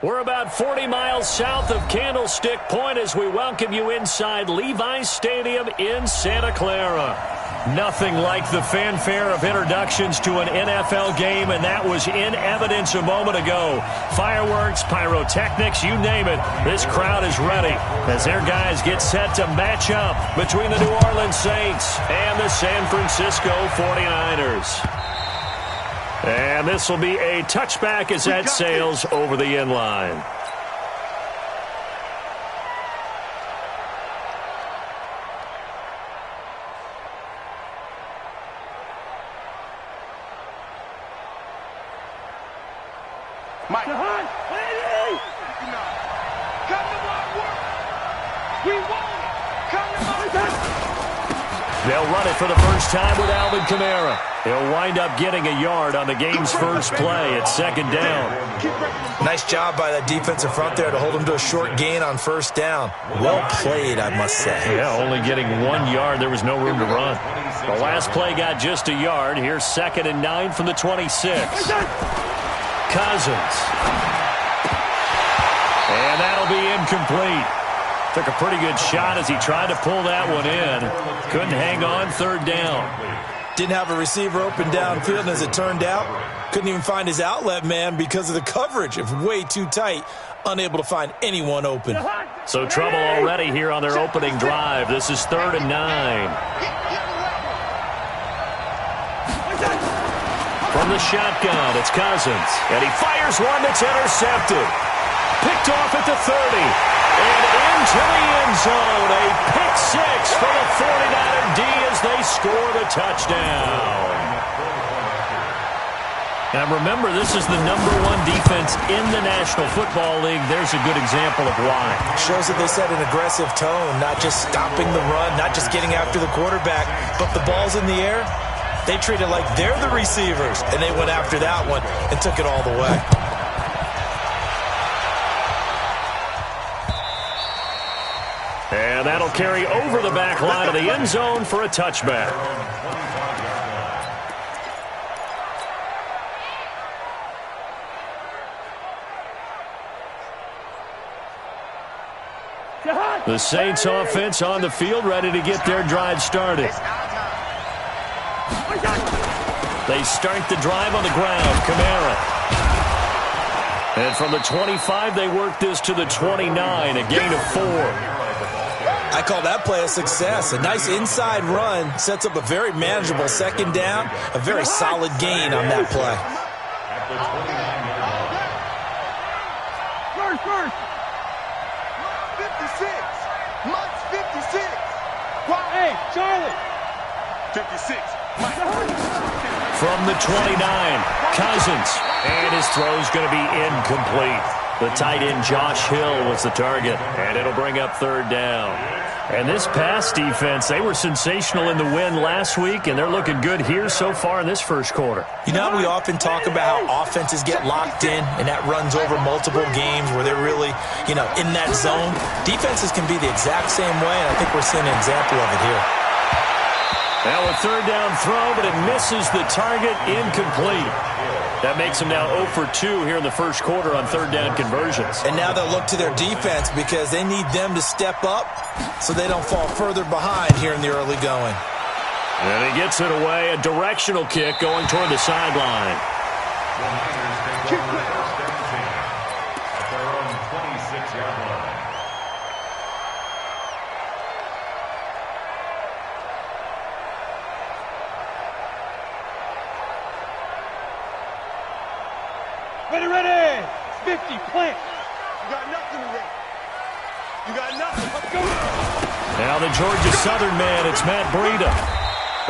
We're about 40 miles south of Candlestick Point as we welcome you inside Levi's Stadium in Santa Clara. Nothing like the fanfare of introductions to an NFL game, and that was in evidence a moment ago. Fireworks, pyrotechnics, you name it. This crowd is ready as their guys get set to match up between the New Orleans Saints and the San Francisco 49ers. And this will be a touchback as that sails over the end line. Mike. They'll run it for the first time with Alvin Kamara. He'll wind up getting a yard on the game's first play at second down. Nice job by that defensive front there to hold him to a short gain on first down. Well played, I must say. Yeah, only getting 1 yard. There was no room to run. The last play got just a yard. Here's 2nd and 9 from the 26. Cousins. And that'll be incomplete. Took a pretty good shot as he tried to pull that one in. Couldn't hang on, third down. Didn't have a receiver open downfield, and as it turned out, couldn't even find his outlet man because of the coverage. It was way too tight, unable to find anyone open. So trouble already here on their opening drive. This is 3rd and 9. From the shotgun, it's Cousins. And he fires one that's intercepted. Picked off at the 30. And into the end zone. A pick six for the 49er D as they score the touchdown. Now remember, this is the #1 defense in the National Football League. There's a good example of why. Shows that they set an aggressive tone, not just stopping the run, not just getting after the quarterback, but the ball's in the air. They treat it like they're the receivers, and they went after that one and took it all the way. And that'll carry over the back line of the end zone for a touchback. The Saints offense on the field, ready to get their drive started. They start the drive on the ground. Kamara. And from the 25, they work this to the 29, a gain of 4. I call that play a success. A nice inside run sets up a very manageable second down, a very solid gain on that play. First. 56. Mike's 56. Hey, Charlie. 56. From the 29, Cousins. And his throw's going to be incomplete. The tight end Josh Hill was the target, and it'll bring up 3rd down. And this pass defense, they were sensational in the win last week, and they're looking good here so far in this first quarter. You know, we often talk about how offenses get locked in, and that runs over multiple games where they're really, in that zone. Defenses can be the exact same way, and I think we're seeing an example of it here. Now a 3rd down throw, but it misses the target, incomplete. That makes them now 0 for 2 here in the first quarter on 3rd down conversions. And now they'll look to their defense because they need them to step up so they don't fall further behind here in the early going. And he gets it away, a directional kick going toward the sideline. Ready. 50, plant. You got nothing today. You got nothing. Let's go. Now the Georgia Southern man, it's Matt Breida.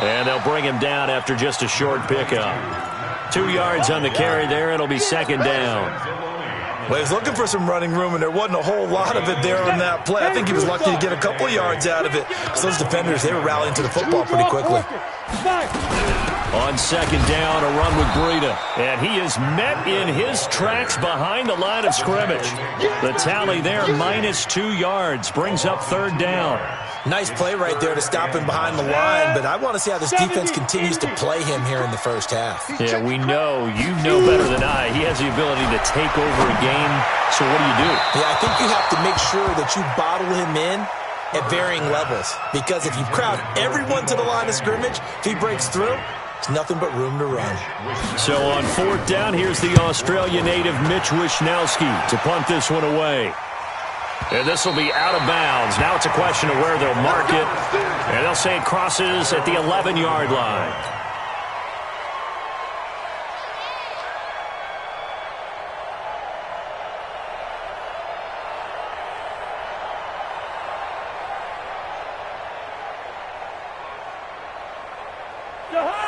And they'll bring him down after just a short pickup. 2 yards on the carry there. It'll be 2nd down. Well, he was looking for some running room, and there wasn't a whole lot of it there on that play. I think he was lucky to get a couple of yards out of it. Because those defenders, they were rallying to the football pretty quickly. On 2nd down, a run with Breida. And he is met in his tracks behind the line of scrimmage. The tally there, -2 yards, brings up 3rd down. Nice play right there to stop him behind the line, but I want to see how this defense continues to play him here in the first half. Yeah, we know. You know better than I. He has the ability to take over a game, so what do? Yeah, I think you have to make sure that you bottle him in at varying levels, because if you crowd everyone to the line of scrimmage, if he breaks through, there's nothing but room to run. So on fourth down, here's the Australia native Mitch Wishnowski to punt this one away. And this will be out of bounds. Now it's a question of where they'll mark it. And they'll say it crosses at the 11-yard line.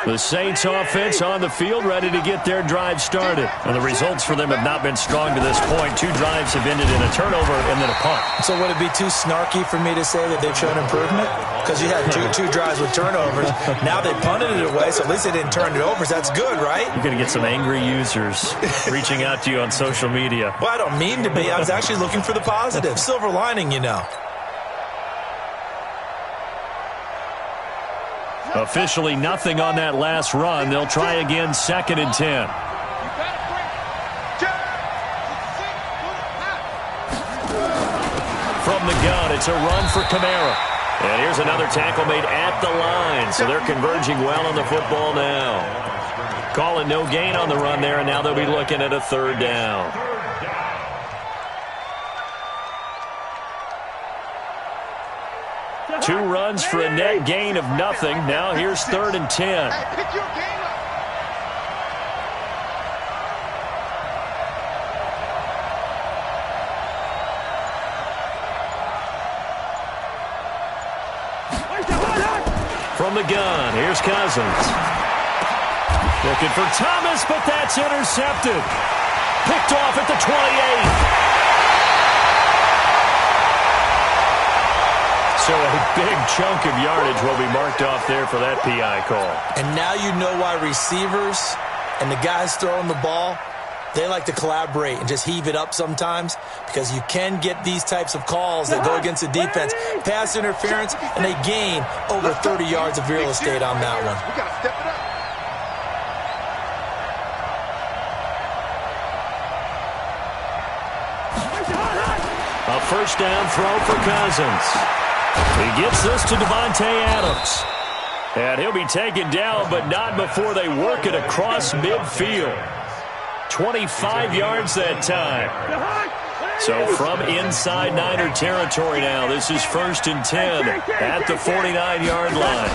The Saints offense on the field, ready to get their drive started. And the results for them have not been strong to this point. 2 drives have ended in a turnover and then a punt. So would it be too snarky for me to say that they've shown improvement? Because you had two drives with turnovers. Now they punted it away, so at least they didn't turn it over. So that's good, right? You're going to get some angry users reaching out to you on social media. Well, I don't mean to be. I was actually looking for the positive. Silver lining, you know. Officially nothing on that last run. They'll try again, 2nd and 10. From the gun, it's a run for Kamara. And here's another tackle made at the line. So they're converging well on the football now. Calling no gain on the run there, and now they'll be looking at a 3rd down. Two runs for a net gain of nothing. Now here's 3rd and 10. From the gun, here's Cousins. Looking for Thomas, but that's intercepted. Picked off at the 28. So a big chunk of yardage will be marked off there for that PI call. And now you know why receivers and the guys throwing the ball, they like to collaborate and just heave it up sometimes, because you can get these types of calls that go against the defense, pass interference, and they gain over 30 yards of real estate on that one. We got to step it up. A first down throw for Cousins. He gets this to Devontae Adams. And he'll be taken down, but not before they work it across midfield. 25 yards that time. So from inside Niner territory now, this is 1st and 10 at the 49-yard line.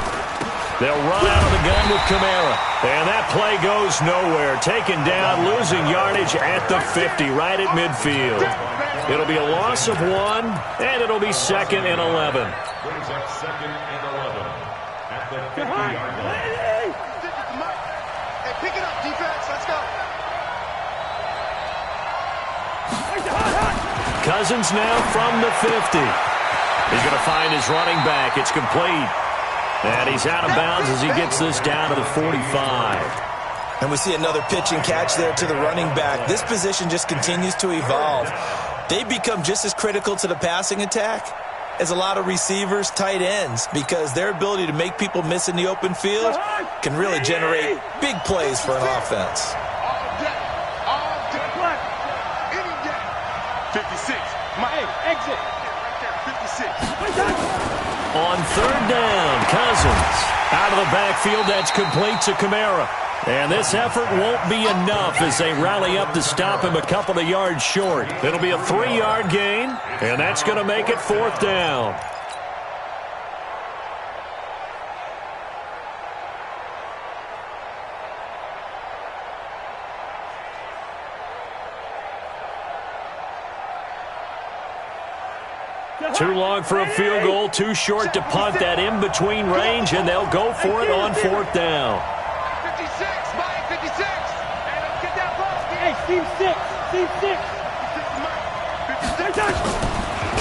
They'll run out of the gun with Kamara. And that play goes nowhere. Taken down, losing yardage at the 50, right at midfield. It'll be a loss of 1, and it'll be 2nd and 11. Brings up 2nd and 11 at the 50-yard line. Hey, pick it up, defense. Let's go. Cousins now from the 50. He's going to find his running back. It's complete. And he's out of bounds as he gets this down to the 45. And we see another pitch and catch there to the running back. This position just continues to evolve. They become just as critical to the passing attack as a lot of receivers, tight ends, because their ability to make people miss in the open field can really generate big plays for an offense. All day. Any day. 56. My exit. Right there, 56. On 3rd down, Cousins. Out of the backfield, that's complete to Kamara. And this effort won't be enough as they rally up to stop him a couple of yards short. It'll be a 3-yard gain, and that's going to make it 4th down. Too long for a field goal, too short to punt. That in-between range, and they'll go for it on 4th down. 56, Mike, 56. Hey, let's get that ball. Hey, Steve 6.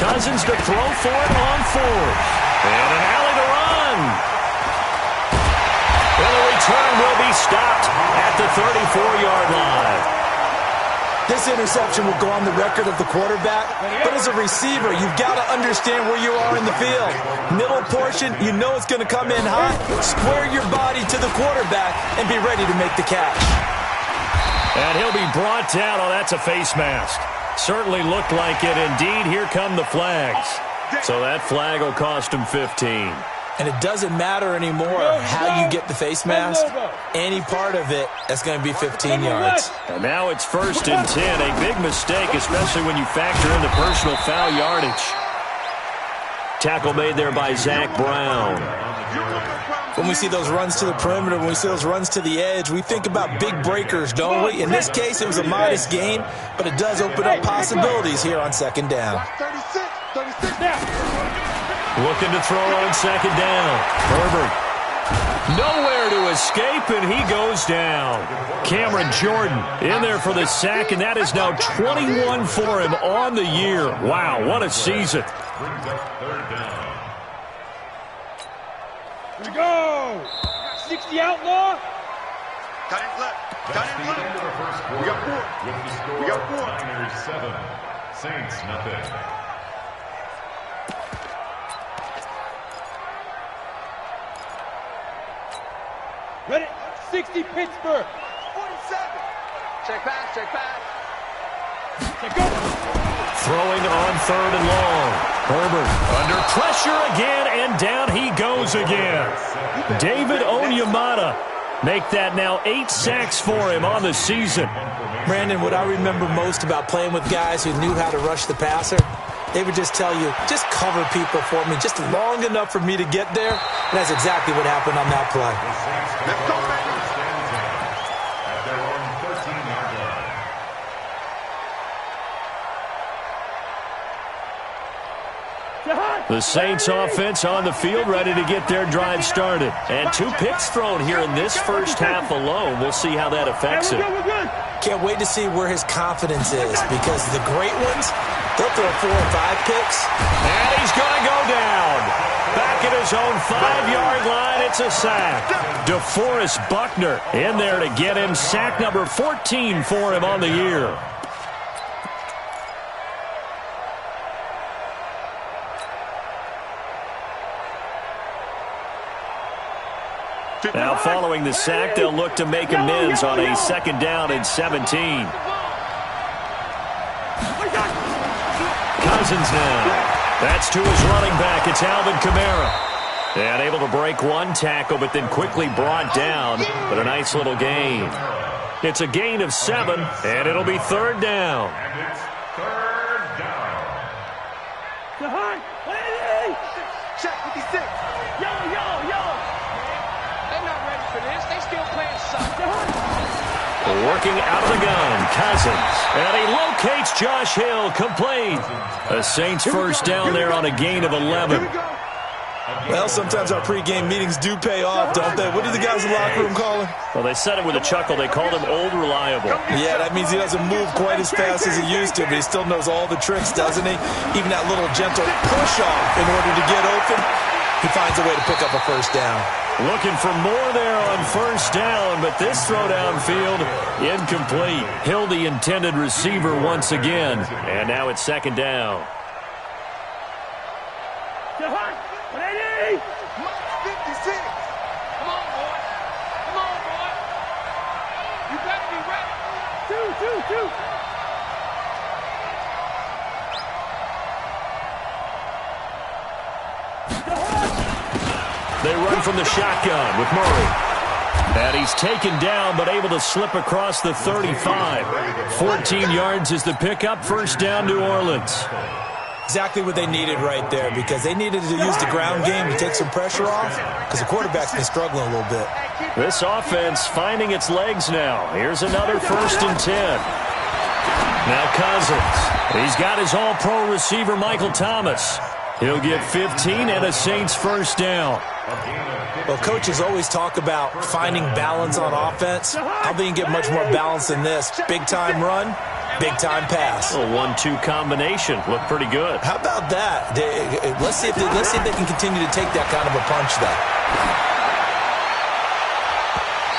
Cousins to throw for it on 4th. And an alley to run. And the return will be stopped at the 34-yard line. This interception will go on the record of the quarterback, but as a receiver, you've got to understand where you are in the field. Middle portion, you know it's going to come in hot. Square your body to the quarterback and be ready to make the catch. And he'll be brought down. Oh, that's a face mask. Certainly looked like it. Indeed, here come the flags. So that flag will cost him 15. And it doesn't matter anymore how you get the face mask. Any part of it, that's going to be 15 yards. And now it's 1st and 10. A big mistake, especially when you factor in the personal foul yardage. Tackle made there by Zach Brown. When we see those runs to the perimeter, when we see those runs to the edge, we think about big breakers, don't we? In this case, it was a modest gain, but it does open up possibilities here on 2nd down. 36 now. Looking to throw on 2nd down. Herbert. Nowhere to escape, and he goes down. Cameron Jordan in there for the sack, and that is now 21 for him on the year. Wow, what a season. Brings up 3rd down. Here we go. 60 outlaw. Cut it left. Cut it That's the end of the left. first quarter. We got 4. With the score, We got 4. Niners 7, Saints nothing. Ready? 60 Pittsburgh. 47. Check pass, check pass. Check go. Throwing on 3rd and long. Herbert under pressure again, and down he goes again. David Onyemata make that now 8 sacks for him on the season. Brandon, what I remember most about playing with guys who knew how to rush the passer, they would just tell you, just cover people for me, just long enough for me to get there. And that's exactly what happened on that play. Let's go, baby. At their own 13-yard line. The Saints offense on the field, ready to get their drive started. And 2 picks thrown here in this first half alone. We'll see how that affects him. We're good. Can't wait to see where his confidence is, because the great ones, they'll throw 4 or 5 picks. And he's going to go down. Back at his own 5-yard line, it's a sack. DeForest Buckner in there to get him. Sack number 14 for him on the year. Now following the sack, they'll look to make amends on a 2nd down and 17. Cousins now. That's to his running back. It's Alvin Kamara. And able to break 1 tackle, but then quickly brought down. But a nice little gain. It's a gain of 7, and it'll be 3rd down. And it's 3rd down. Behind. Hey. Check 56. Yo. They're not ready for this. They still playing soccer. Working out of the gun, Cousins. And he locates Josh Hill, complete. A Saints first down there on a gain of 11. Here we go. Well, sometimes our pregame meetings do pay off, don't they? What do the guys in the locker room call him? Well, they said it with a chuckle. They called him Old Reliable. Yeah, that means he doesn't move quite as fast as he used to, but he still knows all the tricks, doesn't he? Even that little gentle push-off in order to get open, he finds a way to pick up a first down. Looking for more there on first down, but this throw downfield, incomplete. Hill, the intended receiver once again. And now it's 2nd down. Behind. 180. 56. Come on, boy. Come on, boy. You better be ready. 2. They run from the shotgun with Murray. And he's taken down, but able to slip across the 35. 14 yards is the pickup. First down, New Orleans. Exactly what they needed right there, because they needed to use the ground game to take some pressure off, because the quarterback's been struggling a little bit. This offense finding its legs now. Here's another 1st and 10. Now Cousins. He's got his all-pro receiver, Michael Thomas. He'll get 15 and a Saints first down. Well, coaches always talk about finding balance on offense. How they can get much more balance than this? Big-time run, big-time pass. A 1-2 combination. Look pretty good. How about that? Let's see if they can continue to take that kind of a punch, though.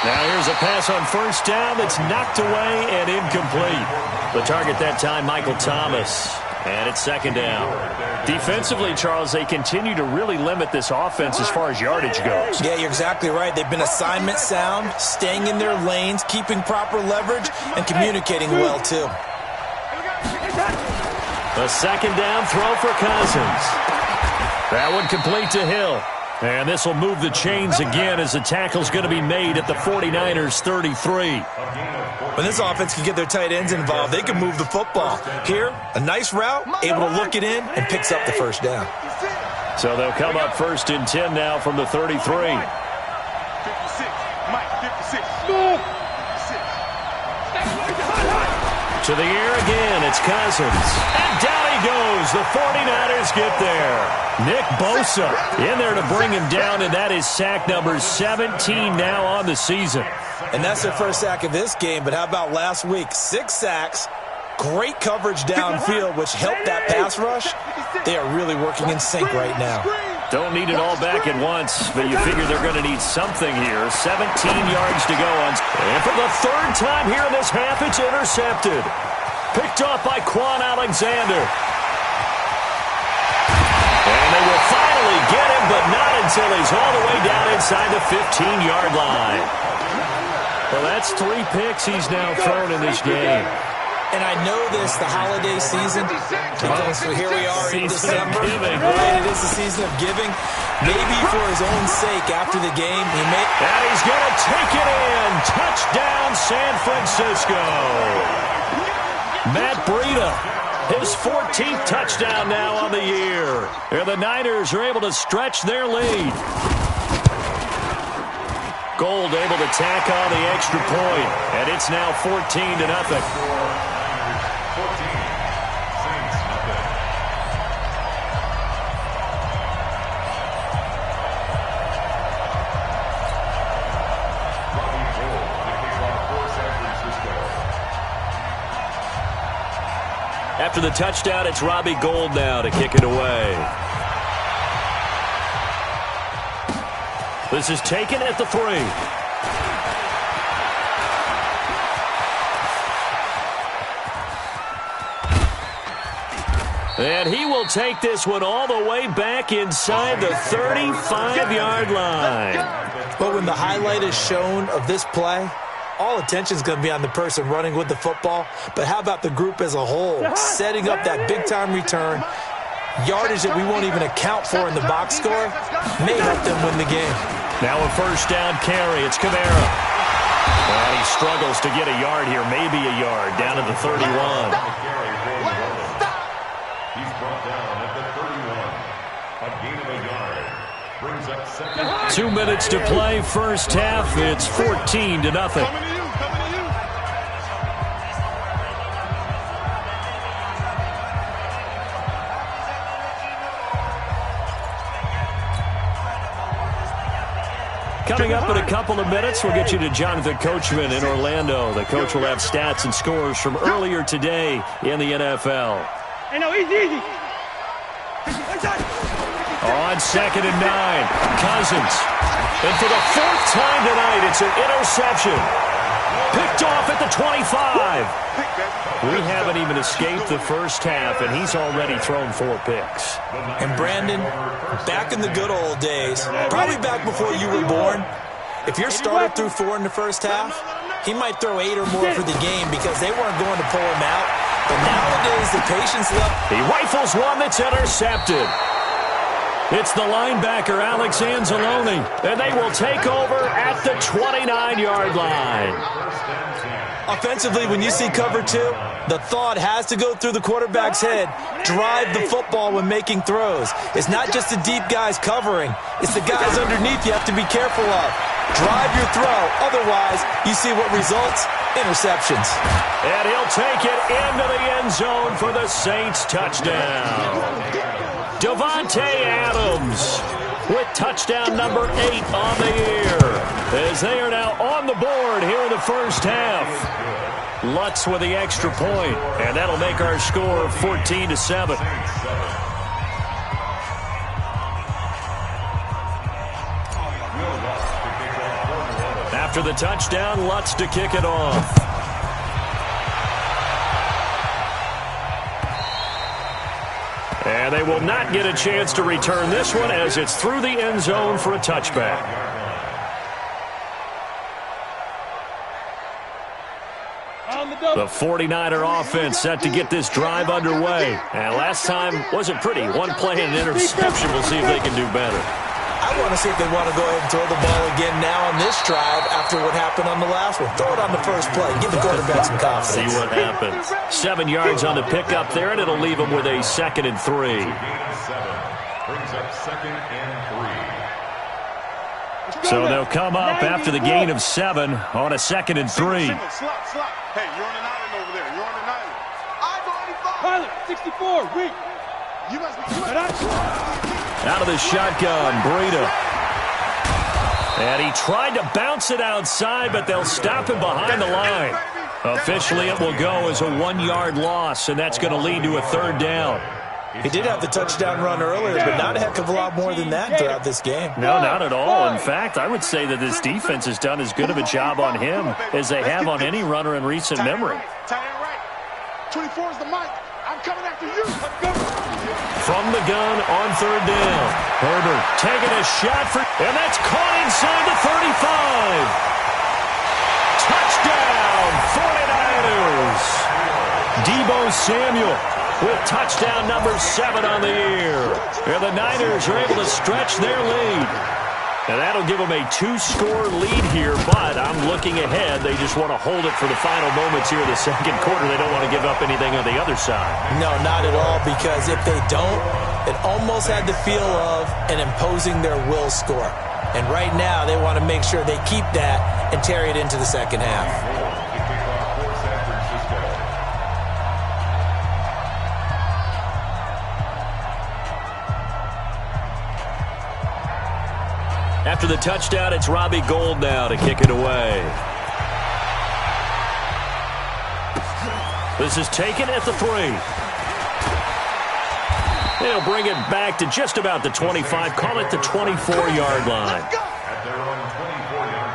Now here's a pass on first down that's knocked away and incomplete. The target that time, Michael Thomas. And it's second down. Defensively, Charles, they continue to really limit this offense as far as yardage goes. Yeah, you're exactly right. They've been assignment sound, staying in their lanes, keeping proper leverage, and communicating well, too. A second down throw for Cousins. That one complete to Hill. And this will move the chains again as the tackle's going to be made at the 49ers' 33. When this offense can get their tight ends involved, they can move the football. Here, a nice route, able to look it in, and picks up the first down. So they'll come up first and 10 now from the 33. 56. Mike, 56. To the air again, it's Cousins. And down he goes. The 49ers get there. Nick Bosa in there to bring him down, and that is sack number 17 now on the season. And that's their first sack of this game, but how about last week? 6 sacks, great coverage downfield, which helped that pass rush. They are really working in sync right now. Don't need it all back at once, but you figure they're going to need something here. 17 yards to go. And for the third time here in this half, it's intercepted. Picked off by Quan Alexander. And they will finally get him, but not until he's all the way down inside the 15-yard line. Well, that's 3 picks he's now thrown in this game. And I know this, the holiday season, so here we are in December. Giving, right? It is the season of giving. Maybe for his own sake after the game, he may... And he's going to take it in. Touchdown, San Francisco. Matt Breida, his 14th touchdown now on the year. And the Niners are able to stretch their lead. Gold able to tack on the extra point, and it's now 14-0. After the touchdown, it's Robbie Gould now to kick it away. This is taken at the 3. And he will take this one all the way back inside the 35-yard line. But when the highlight is shown of this play, all attention is going to be on the person running with the football. But how about the group as a whole, setting up that big-time return? Yardage that we won't even account for in the box score may help them win the game. Now a first down carry. It's Kamara. And he struggles to get a yard here, maybe a yard, down to the 31. He's brought down at the 31. A gain of a yard. Brings up second. 2 minutes to play, first half. It's 14-0. Coming up in a couple of minutes, we'll get you to Jonathan Coachman in Orlando. The coach will have stats and scores from earlier today in the NFL. Hey, no, easy. On 2nd and 9, Cousins. And for the 4th time tonight, it's an interception. Picked off at the 25. We haven't even escaped the first half, and he's already thrown 4 picks. And Brandon, back in the good old days, probably back before you were born, if your starter threw 4 in the first half, he might throw 8 or more for the game because they weren't going to pull him out. But nowadays, the patience level... He rifles one that's intercepted. It's the linebacker, Alex Anzalone, and they will take over at the 29-yard line. Offensively, when you see cover 2, the thought has to go through the quarterback's head. Drive the football when making throws. It's not just the deep guys covering. It's the guys underneath you have to be careful of. Drive your throw. Otherwise, you see what results? Interceptions. And he'll take it into the end zone for the Saints touchdown. Davante Adams with touchdown number 8 on the year, as they are now on the board here in the first half. Lutz with the extra point, and that'll make our score 14-7. After After the touchdown, Lutz to kick it off. And they will not get a chance to return this one as it's through the end zone for a touchback. The 49er offense set to get this drive underway. And last time wasn't pretty. One play and an interception. We'll see if they can do better. I want to see if they want to go ahead and throw the ball again now on this drive after what happened on the last one. Throw it on the first play. Give the quarterback some confidence. See what happens. 7 yards on the pickup there, and it'll leave them with a 2nd and 3. Brings up 2nd and 3. So they'll come up after the gain of 7 on a 2nd and 3. Slot. Hey, you're on an island over there. You're on an island. I'm on 85. Pilot, 64, weak. You must be. Out of the shotgun, Breida. And he tried to bounce it outside, but they'll stop him behind the line. Officially, it will go as a 1-yard loss, and that's going to lead to a 3rd down. He did have the touchdown run earlier, but not a heck of a lot more than that throughout this game. No, not at all. In fact, I would say that this defense has done as good of a job on him as they have on any runner in recent memory. Tight end right. 24 is the mic. I'm coming after you. From the gun on 3rd down. Herbert taking a shot for, and that's caught inside the 35. Touchdown, 49ers. Deebo Samuel with touchdown number 7 on the year. And the Niners are able to stretch their lead. And that'll give them a 2-score lead here, but I'm looking ahead. They just want to hold it for the final moments here in the 2nd quarter. They don't want to give up anything on the other side. No, not at all, because if they don't, it almost had the feel of an imposing their will score. And right now, they want to make sure they keep that and carry it into the 2nd half. After the touchdown, it's Robbie Gould now to kick it away. This is taken at the 3. They'll bring it back to just about the 25, call it the 24-yard line. At their own 24-yard line.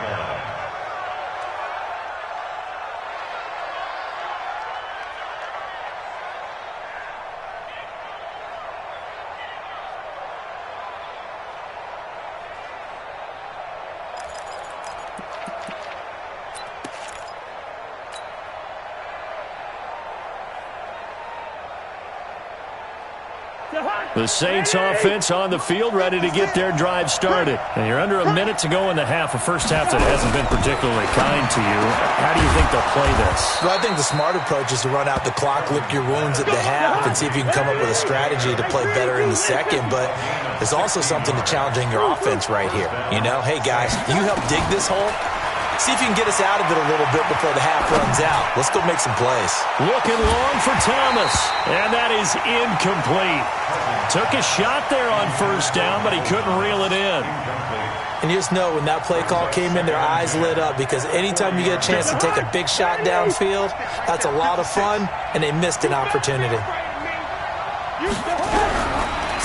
The Saints offense on the field, ready to get their drive started. And you're under a minute to go in the half, a first half that hasn't been particularly kind to you. How do you think they'll play this? Well, I think the smart approach is to run out the clock, lick your wounds at the half, and see if you can come up with a strategy to play better in the 2nd. But there's also something to challenging your offense right here. You know, hey, guys, you help dig this hole. See if you can get us out of it a little bit before the half runs out. Let's go make some plays. Looking long for Thomas, and that is incomplete. Took a shot there on 1st down, but he couldn't reel it in. And you just know when that play call came in, their eyes lit up, because anytime you get a chance to take a big shot downfield, that's a lot of fun, and they missed an opportunity.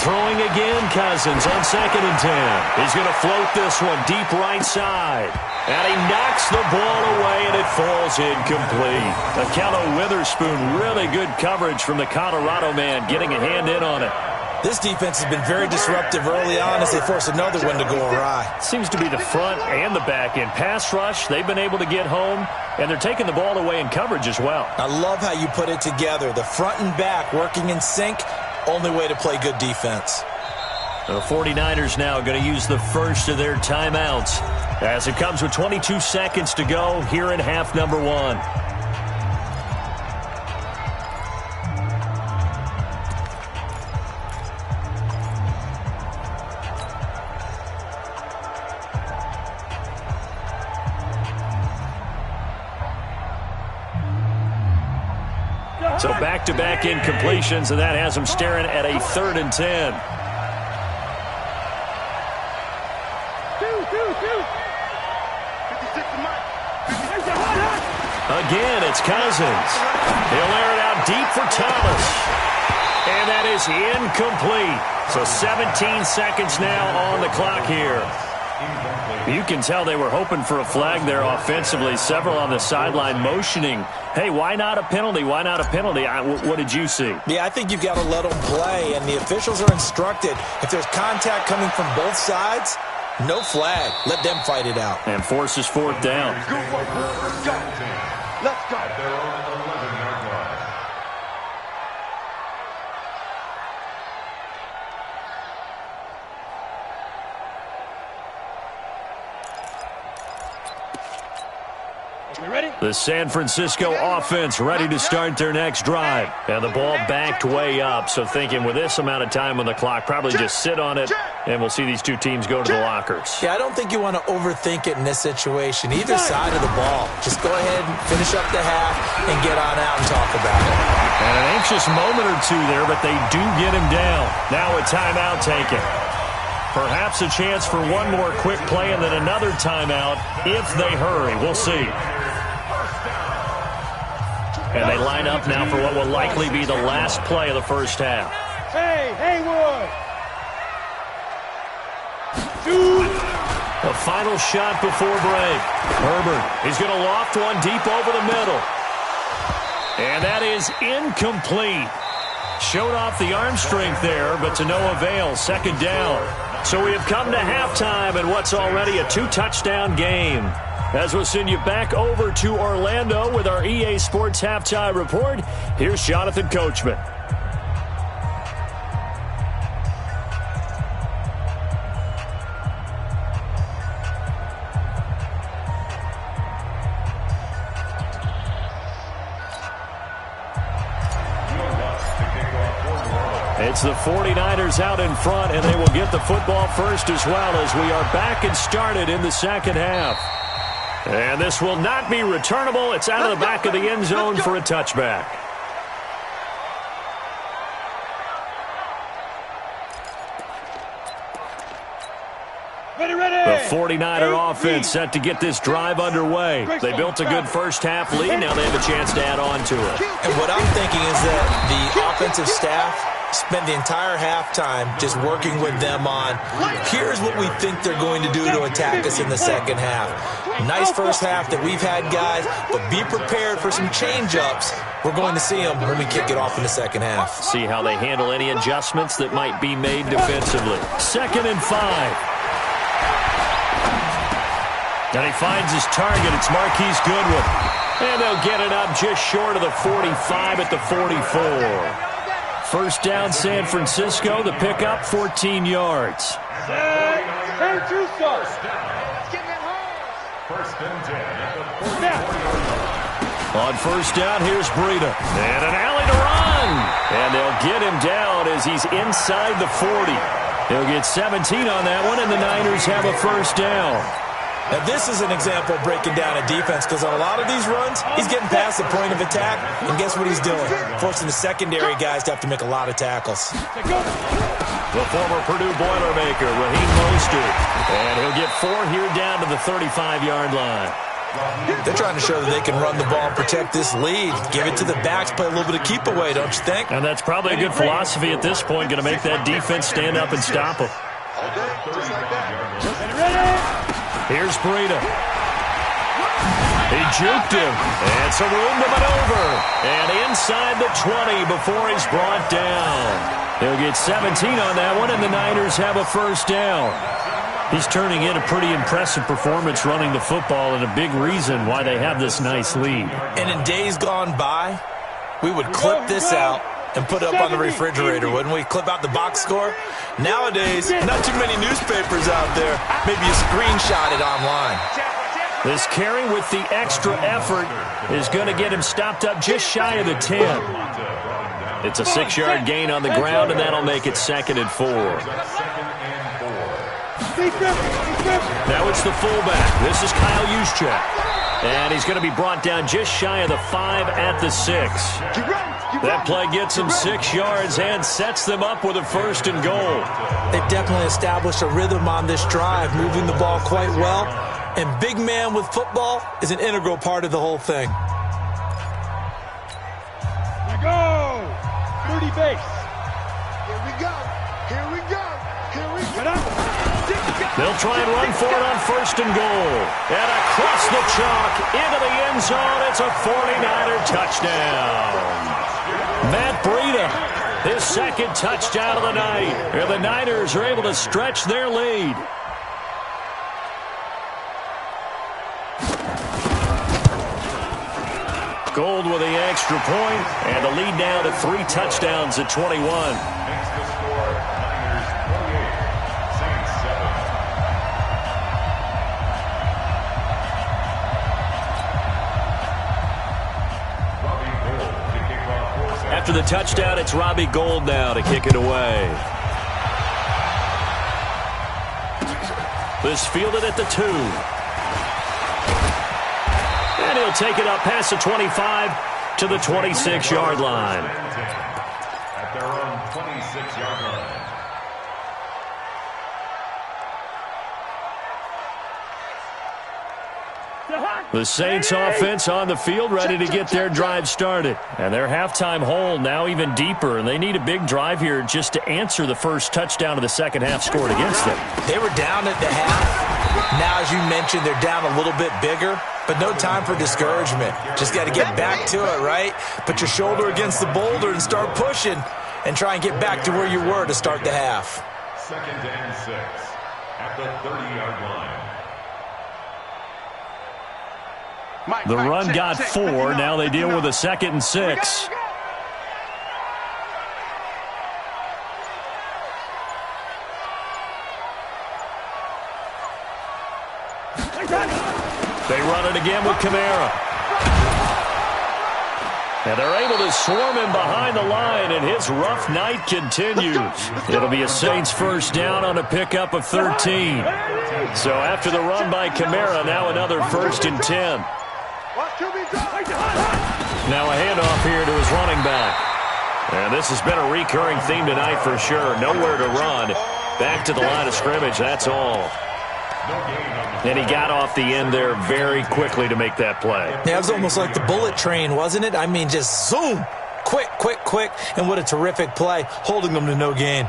Throwing again, Cousins on 2nd and 10. He's going to float this one deep right side. And he knocks the ball away, and it falls incomplete. Akello Witherspoon, really good coverage from the Colorado man, getting a hand in on it. This defense has been very disruptive early on as they force another one to go awry. Seems to be the front and the back end. Pass rush, they've been able to get home, and they're taking the ball away in coverage as well. I love how you put it together. The front and back working in sync, only way to play good defense. The 49ers now going to use the first of their timeouts as it comes with 22 seconds to go here in half number 1. So back-to-back incompletions, and that has them staring at a 3rd and 10. Again, it's Cousins. He'll air it out deep for Thomas. And that is incomplete. So 17 seconds now on the clock here. You can tell they were hoping for a flag there offensively. Several on the sideline motioning, hey, why not a penalty? Why not a penalty? What did you see? Yeah, I think you've got to let them play, and the officials are instructed. If there's contact coming from both sides, no flag. Let them fight it out. And forces fourth down. Good work. Let's go. Let's go. At their own 11-yard line. Ready? The San Francisco offense ready to start their next drive. And the ball backed way up, so thinking with this amount of time on the clock, probably just sit on it, and we'll see these two teams go to the lockers. Yeah, I don't think you want to overthink it in this situation. Either side of the ball. Just go ahead and finish up the half and get on out and talk about it. And an anxious moment or two there, but they do get him down. Now a timeout taken. Perhaps a chance for one more quick play and then another timeout if they hurry. We'll see. And they line up now for what will likely be the last play of the first half. Hey, Haywood! Dude! The final shot before break. Herbert, he's going to loft one deep over the middle. And that is incomplete. Showed off the arm strength there, but to no avail. Second down. So we have come to halftime in what's already a 2-touchdown game. As we'll send you back over to Orlando with our EA Sports Halftime Report, here's Jonathan Coachman. It's the 49ers out in front, and they will get the football first as well as we are back and started in the second half. And this will not be returnable. It's out of the back of the end zone for a touchback. The 49er offense set to get this drive underway. They built a good first half lead. Now they have a chance to add on to it. And what I'm thinking is that the offensive staff spent the entire halftime just working with them on, here's what we think they're going to do to attack us in the second half. Nice first half that we've had, guys, but be prepared for some change-ups. We're going to see them when we kick it off in the second half. See how they handle any adjustments that might be made defensively. 2nd and 5. And he finds his target. It's Marquise Goodwin. And they'll get it up just short of the 45 at the 44. First down, San Francisco. The pickup, 14 yards. Hey, Tuso! First and 10 at the 40. On first down, here's Breida. And an alley to run. And they'll get him down as he's inside the 40. He'll get 17 on that one, and the Niners have a first down. Now, this is an example of breaking down a defense because on a lot of these runs, he's getting past the point of attack, and guess what he's doing? Forcing the secondary guys to have to make a lot of tackles. The former Purdue Boilermaker, Raheem Mostert. And he'll get 4 here down to the 35-yard line. They're trying to show that they can run the ball and protect this lead. Give it to the backs, play a little bit of keep away, don't you think? And that's probably a good philosophy at this point, going to make that defense stand up and stop them. Just like that. Here's Breida. He juked him. And some room to maneuver. And inside the 20 before he's brought down. He'll get 17 on that one, and the Niners have a first down. He's turning in a pretty impressive performance running the football, and a big reason why they have this nice lead. And in days gone by, we would clip this out and put it up on the refrigerator, wouldn't we? Clip out the box score. Nowadays, not too many newspapers out there. Maybe you screenshot it online. This carry with the extra effort is going to get him stopped up just shy of the 10. It's a 6-yard gain on the ground, and that'll make it 2nd and 4. Now it's the fullback. This is Kyle Juszczyk. And he's going to be brought down just shy of the 5 at the 6. That play gets him 6 yards and sets them up with a 1st and goal. They've definitely established a rhythm on this drive, moving the ball quite well. And big man with football is an integral part of the whole thing. Here we go! 30 base. Here we go. Here we go. Here we go. Get up. They'll try and run for it on 1st and goal. And across the chalk into the end zone. It's a 49er touchdown. Matt Breida, his 2nd touchdown of the night. And the Niners are able to stretch their lead. Gold with the extra point, and the lead now to 3 touchdowns at 21. Makes the score Niners 28, Saints 7. Robbie Gould to kick off for San After the touchdown, it's Robbie Gould now to kick it away. This fielded at the 2. And he'll take it up past the 25 to the 26-yard line. At their own 26-yard line. The Saints offense on the field ready to get their drive started. And their halftime hole now even deeper, and they need a big drive here just to answer the first touchdown of the second half scored against them. They were down at the half. Now, as you mentioned, they're down a little bit bigger, but no time for discouragement. Just got to get back to it, right? Put your shoulder against the boulder and start pushing and try and get back to where you were to start the half. 2nd and 6 at the 30-yard line. The run got 4. Now they deal with a 2nd and 6. They run it again with Kamara. And they're able to swarm him behind the line, and his rough night continues. It'll be a Saints 1st down on a pickup of 13. So after the run by Kamara, now another 1st and 10. Now a handoff here to his running back. And this has been a recurring theme tonight for sure. Nowhere to run. Back to the line of scrimmage, that's all. And he got off the end there very quickly to make that play. Yeah, it was almost like the bullet train, wasn't it? I mean, just zoom. Quick, quick, quick. And what a terrific play, holding them to no gain.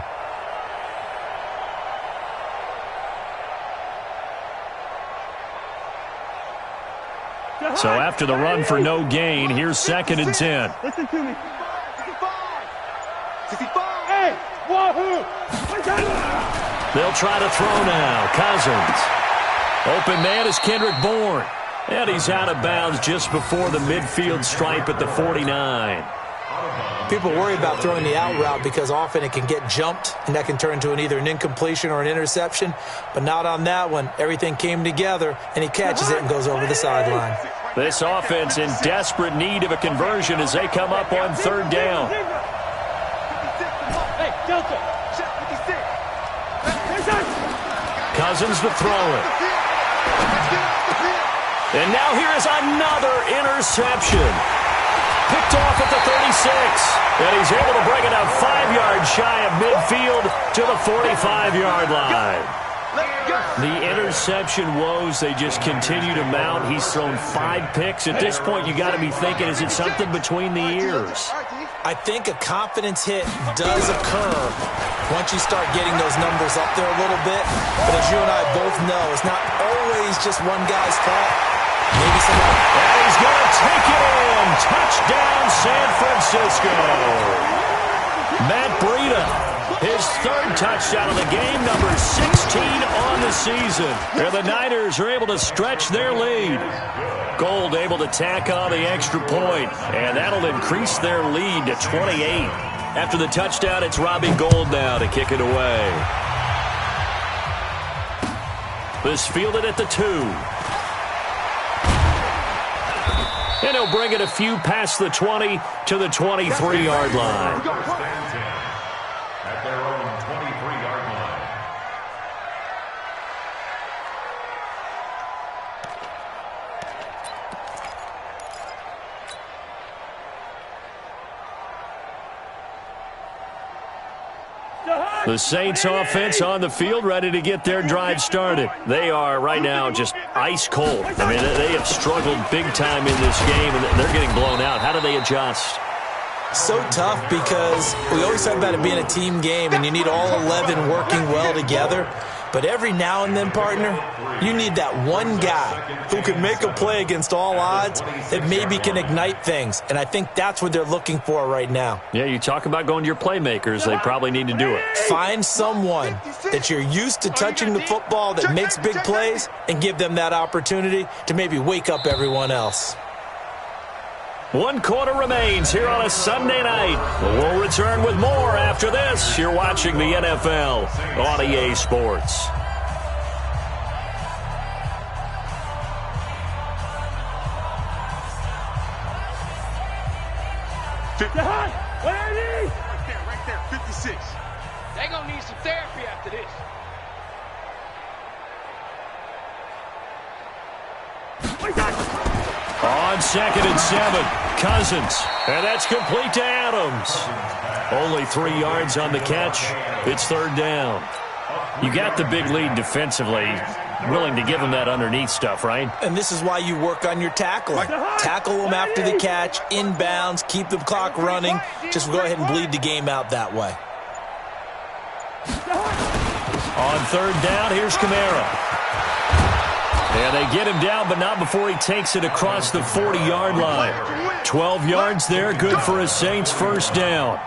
So after the run for no gain, here's 2nd and 10. Listen to me. 65. Hey, wahoo! They'll try to throw now. Cousins. Open man is Kendrick Bourne. And he's out of bounds just before the midfield stripe at the 49. People worry about throwing the out route because often it can get jumped, and that can turn into either an incompletion or an interception. But not on that one. Everything came together, and he catches it and goes over the sideline. This offense in desperate need of a conversion as they come up on 3rd down. Hey, Delta. Cousins to throw it. And now here is another interception. Picked off at the 36. And he's able to bring it up 5 yards shy of midfield to the 45-yard line. The interception woes, they just continue to mount. He's thrown 5 picks. At this point, you got to be thinking, is it something between the ears? I think a confidence hit does occur once you start getting those numbers up there a little bit. But as you and I both know, it's not always just one guy's fault. Maybe somebody. And he's going to take it in. Touchdown, San Francisco. Matt Breida, his 3rd touchdown of the game, number 16 on the season. And the Niners are able to stretch their lead. Gould able to tack on the extra point, and that'll increase their lead to 28. After the touchdown, it's Robbie Gould now to kick it away. This fielded at the 2. And he'll bring it a few past the 20 to the 23-yard line. At their own 23-yard line. The Saints offense on the field ready to get their drive started. They are right now just ice cold. I mean, they have struggled big time in this game, and they're getting blown out. How do they adjust? So tough because we always talk about it being a team game, and you need all 11 working well together. But every now and then, partner, you need that one guy who can make a play against all odds that maybe can ignite things. And I think that's what they're looking for right now. Yeah, you talk about going to your playmakers. They probably need to do it. Find someone that you're used to touching the football that makes big plays and give them that opportunity to maybe wake up everyone else. 1 quarter remains here on a Sunday night. We'll return with more after this. You're watching the NFL on EA Sports. Right there, 56. They gonna need some therapy after this. On 2nd and 7, Cousins. And that's complete to Adams. Only 3 yards on the catch. It's 3rd down. You got the big lead defensively. Willing to give them that underneath stuff, right? And this is why you work on your tackling. Tackle them after the catch, inbounds, keep the clock running. Just go ahead and bleed the game out that way. On 3rd down, here's Kamara. And they get him down, but not before he takes it across the 40-yard line. 12 yards there, good for a Saints 1st down.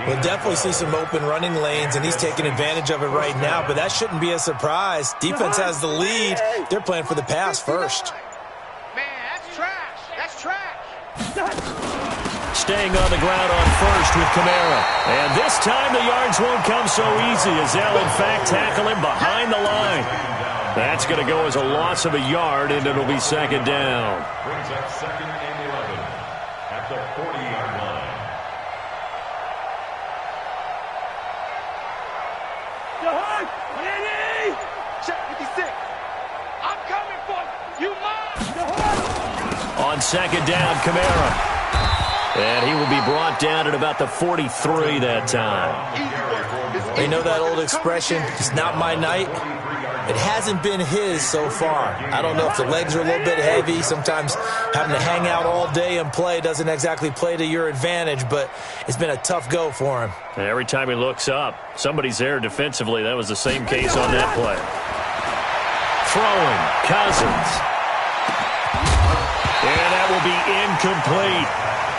We'll definitely see some open running lanes, and he's taking advantage of it right now, but that shouldn't be a surprise. Defense has the lead. They're playing for the pass first. Man, that's trash. That's trash. Staying on the ground on 1st with Kamara. And this time the yards won't come so easy as they'll, in fact, tackle him behind the line. That's going to go as a loss of a yard, and it'll be 2nd down. Brings up 2nd and 11 at the 40-yard line. Check 56. I'm coming for you. You mine. On 2nd down, Kamara. And he will be brought down at about the 43 that time. You know that old expression, it's not my night? It hasn't been his so far. I don't know if the legs are a little bit heavy. Sometimes having to hang out all day and play doesn't exactly play to your advantage, but it's been a tough go for him. Every time he looks up, somebody's there defensively. That was the same case on that play. Throwing, Cousins. And that will be incomplete.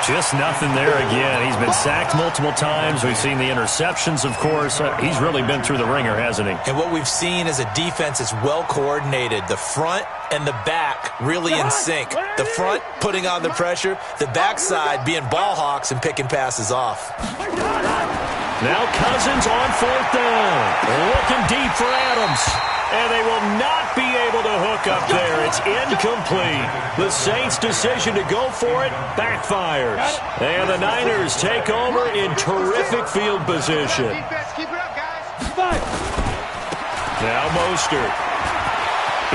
Just nothing there again. He's been sacked multiple times. We've seen the interceptions, of course. He's really been through the ringer, hasn't he? And what we've seen is a defense that's well coordinated. The front and the back really in sync. The front putting on the pressure. The backside being ball hawks and picking passes off. Now Cousins on 4th down. Looking deep for Adams. And they will not be able to hook up there. It's incomplete. The Saints' decision to go for it backfires. And the Niners take over in terrific field position. Defense, keep it up, guys. Now Mostert.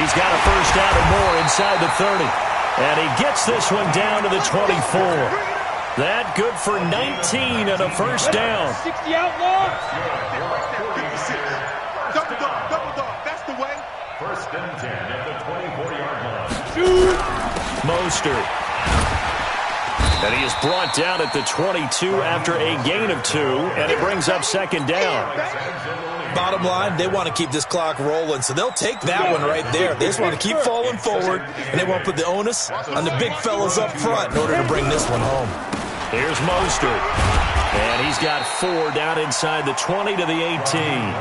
He's got a 1st down and more inside the 30. And he gets this one down to the 24. That good for 19 and a 1st down. 60 outlaw. 56. Double dog. That's the way. 1st and 10 at the 24-yard line. Mostert. And he is brought down at the 22 after a gain of 2, and it brings up 2nd down. Bottom line, they want to keep this clock rolling, so they'll take that one right there. They just want to keep falling forward, and they want to put the onus on the big fellas up front in order to bring this one home. Here's Mostert. And he's got 4 down inside the 20 to the 18.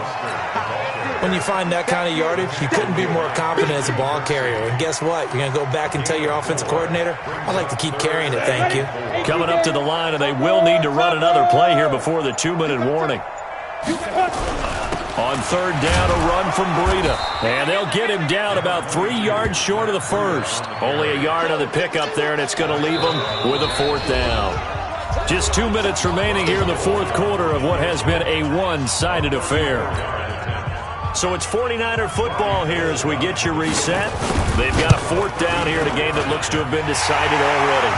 When you find that kind of yardage, you couldn't be more confident as a ball carrier. And guess what? You're going to go back and tell your offensive coordinator, I'd like to keep carrying it, thank you. Coming up to the line, and they will need to run another play here before the 2-minute warning. On 3rd down, a run from Breida. And they'll get him down about 3 yards short of the 1st. Only a yard on the pickup there, and it's going to leave him with a 4th down. Just 2 minutes remaining here in the 4th quarter of what has been a one-sided affair. So it's 49er football here as we get you reset. They've got a 4th down here in a game that looks to have been decided already.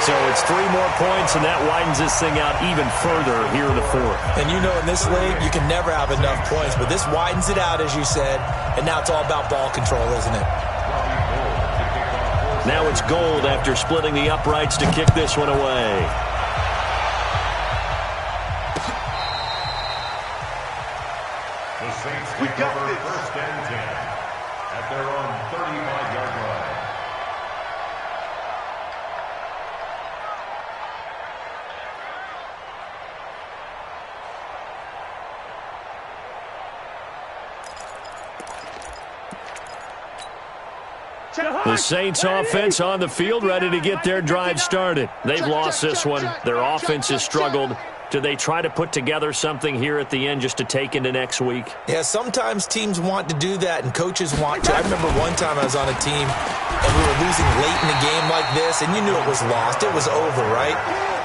So it's 3 more points, and that widens this thing out even further here in the 4th. And you know in this league, you can never have enough points, but this widens it out, as you said, and now it's all about ball control, isn't it? Now it's Gold after splitting the uprights to kick this one away. The Saints We got this. First and 10 at their own 35-yard line. The Saints offense on the field, ready to get their drive started. They've lost this one. Their offense has struggled. Do they try to put together something here at the end just to take into next week? Yeah, sometimes teams want to do that and coaches want to. I remember one time I was on a team and we were losing late in the game like this, and you knew it was lost. It was over, right?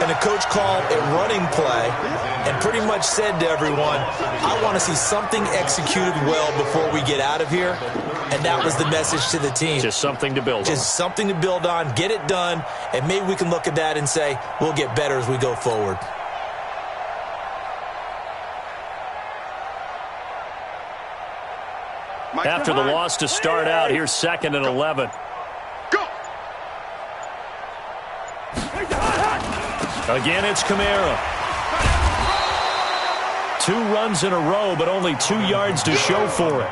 And the coach called a running play and pretty much said to everyone, I want to see something executed well before we get out of here. And that was the message to the team. Just something to build on. Just something to build on, get it done, and maybe we can look at that and say, we'll get better as we go forward. After the loss to start out, here's 2nd and 11. Go. Again, it's Kamara. 2 runs in a row, but only 2 yards to show for it.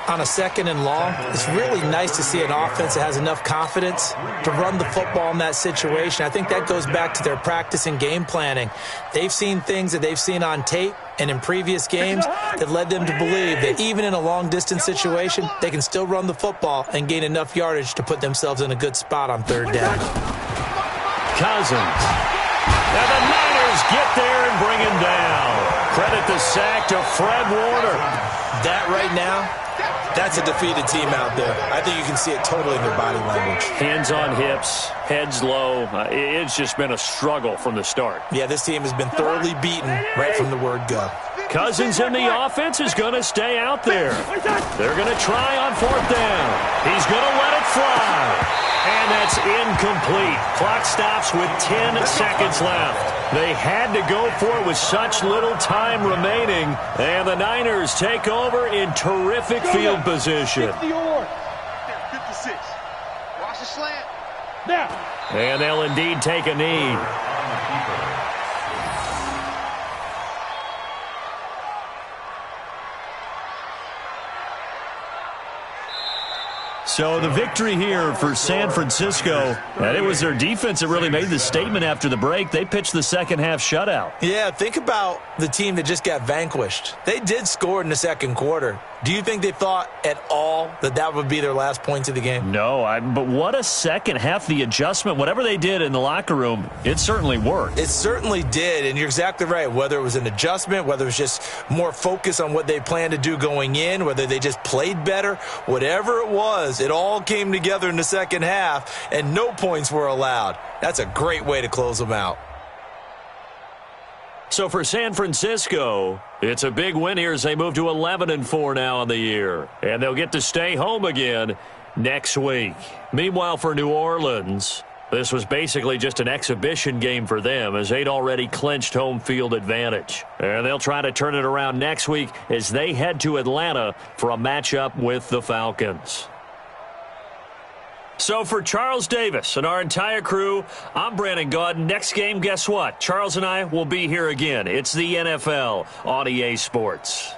On a 2nd and long, it's really nice to see an offense that has enough confidence to run the football in that situation. I think that goes back to their practice and game planning. They've seen things that they've seen on tape and in previous games that led them to believe that even in a long-distance situation, they can still run the football and gain enough yardage to put themselves in a good spot on 3rd down. Cousins. And the Niners get there and bring him down. Credit the sack to Fred Warner. That right now, that's a defeated team out there. I think you can see it totally in their body language. Hands on hips, heads low. It's just been a struggle from the start. Yeah, this team has been thoroughly beaten right from the word go. Cousins in the offense is going to stay out there. They're going to try on 4th down. He's going to let it fly. And that's incomplete. Clock stops with 10 seconds left. They had to go for it with such little time remaining. And the Niners take over in terrific field position. 56. Watch the slant. Now. And they'll indeed take a knee. So the victory here for San Francisco, and it was their defense that really made the statement after the break. They pitched the second half shutout. Yeah, think about the team that just got vanquished. They did score in the 2nd quarter. Do you think they thought at all that that would be their last points of the game? No, but what a second half. The adjustment, whatever they did in the locker room, it certainly worked. It certainly did, and you're exactly right. Whether it was an adjustment, whether it was just more focus on what they planned to do going in, whether they just played better, whatever it was, it all came together in the second half, and no points were allowed. That's a great way to close them out. So for San Francisco, it's a big win here as they move to 11-4 now on the year. And they'll get to stay home again next week. Meanwhile, for New Orleans, this was basically just an exhibition game for them as they'd already clinched home field advantage. And they'll try to turn it around next week as they head to Atlanta for a matchup with the Falcons. So for Charles Davis and our entire crew, I'm Brandon Gaudin. Next game, guess what? Charles and I will be here again. It's the NFL on EA Sports.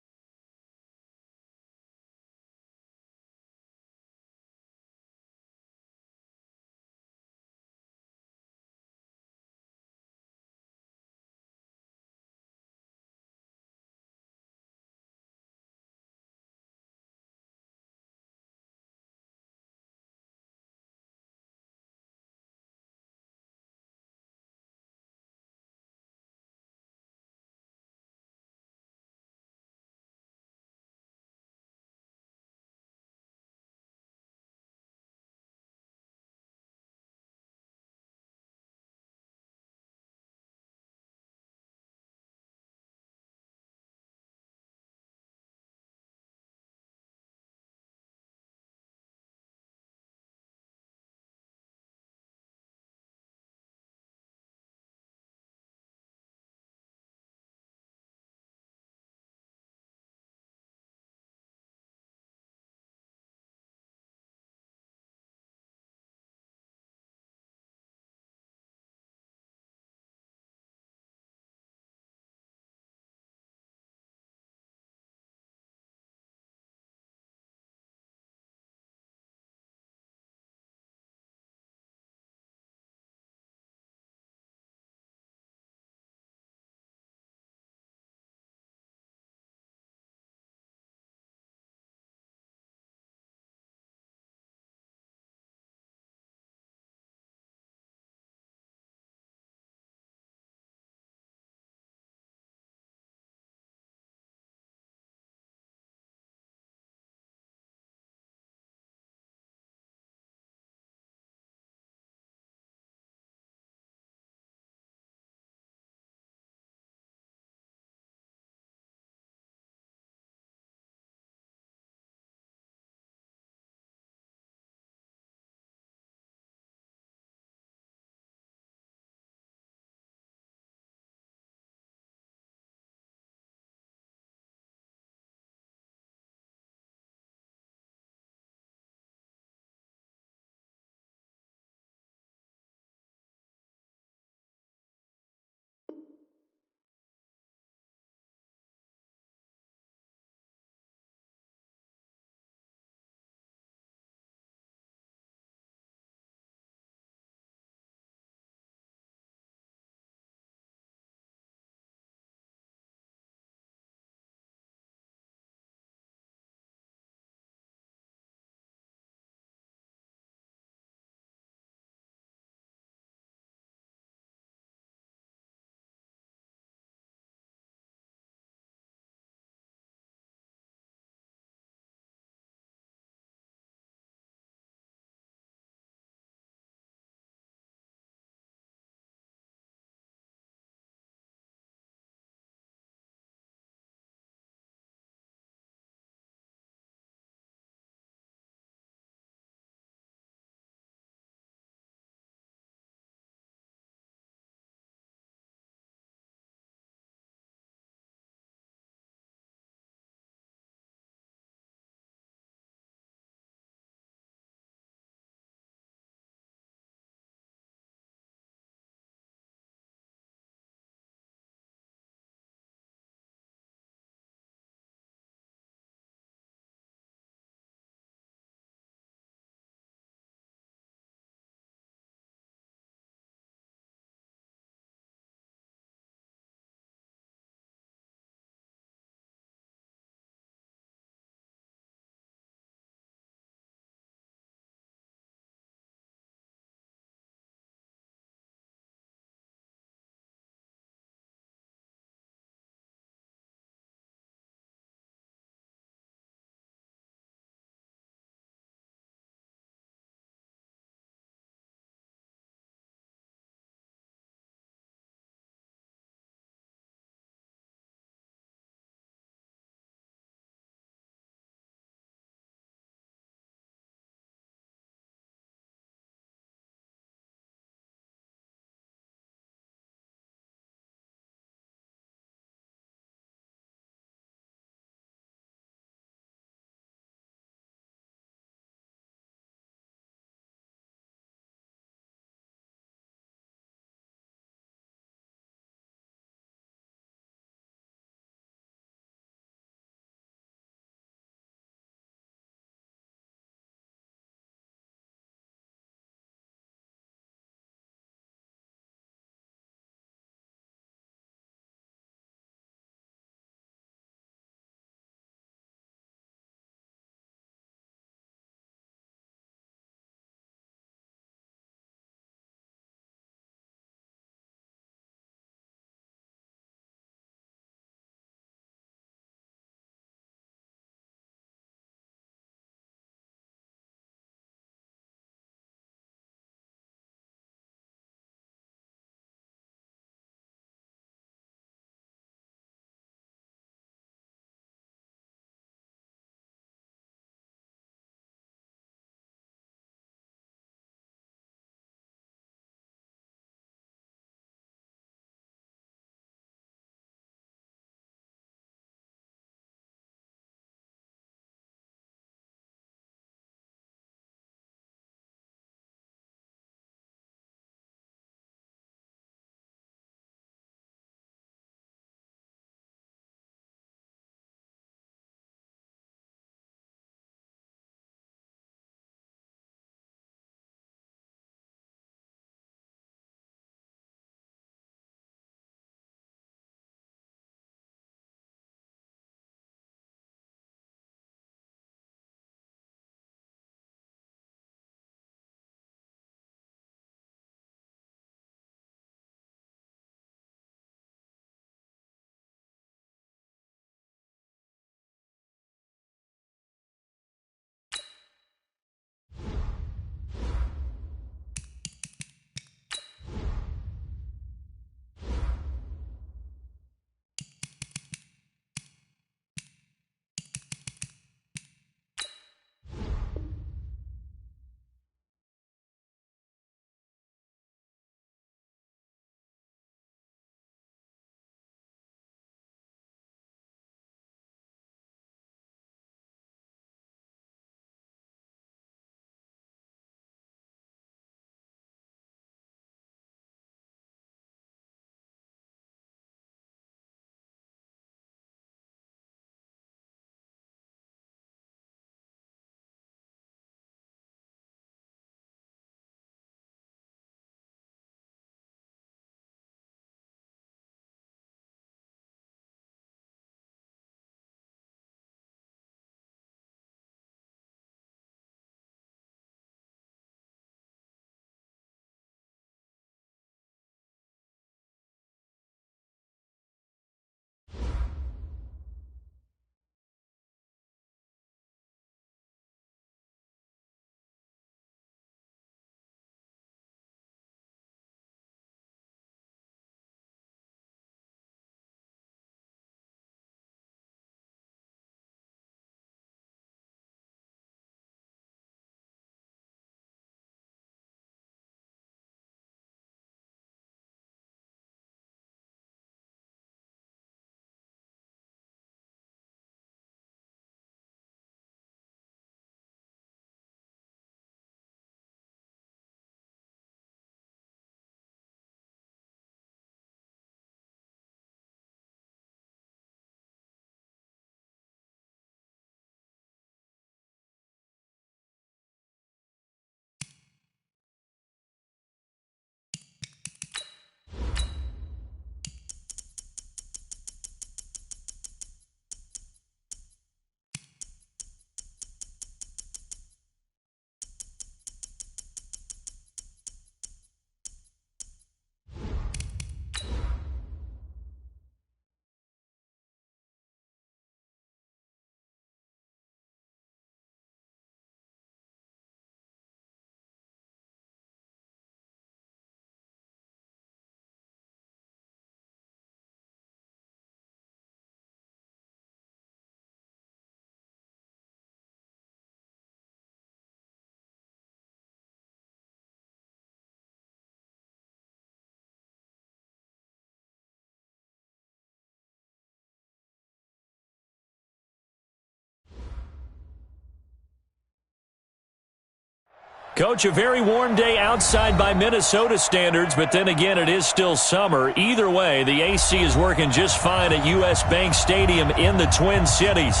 Coach, a very warm day outside by Minnesota standards, but then again, it is still summer. Either way, the AC is working just fine at U.S. Bank Stadium in the Twin Cities.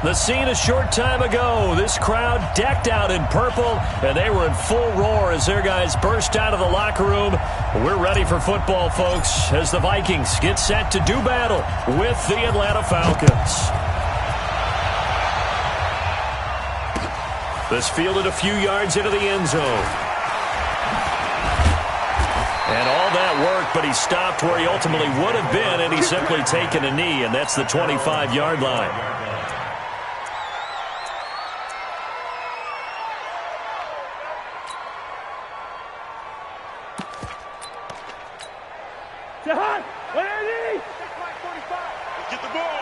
The scene a short time ago, this crowd decked out in purple, and they were in full roar as their guys burst out of the locker room. We're ready for football, folks, as the Vikings get set to do battle with the Atlanta Falcons. This fielded a few yards into the end zone. And all that work, but he stopped where he ultimately would have been, and he's simply taken a knee, and that's the 25-yard line. Get the ball.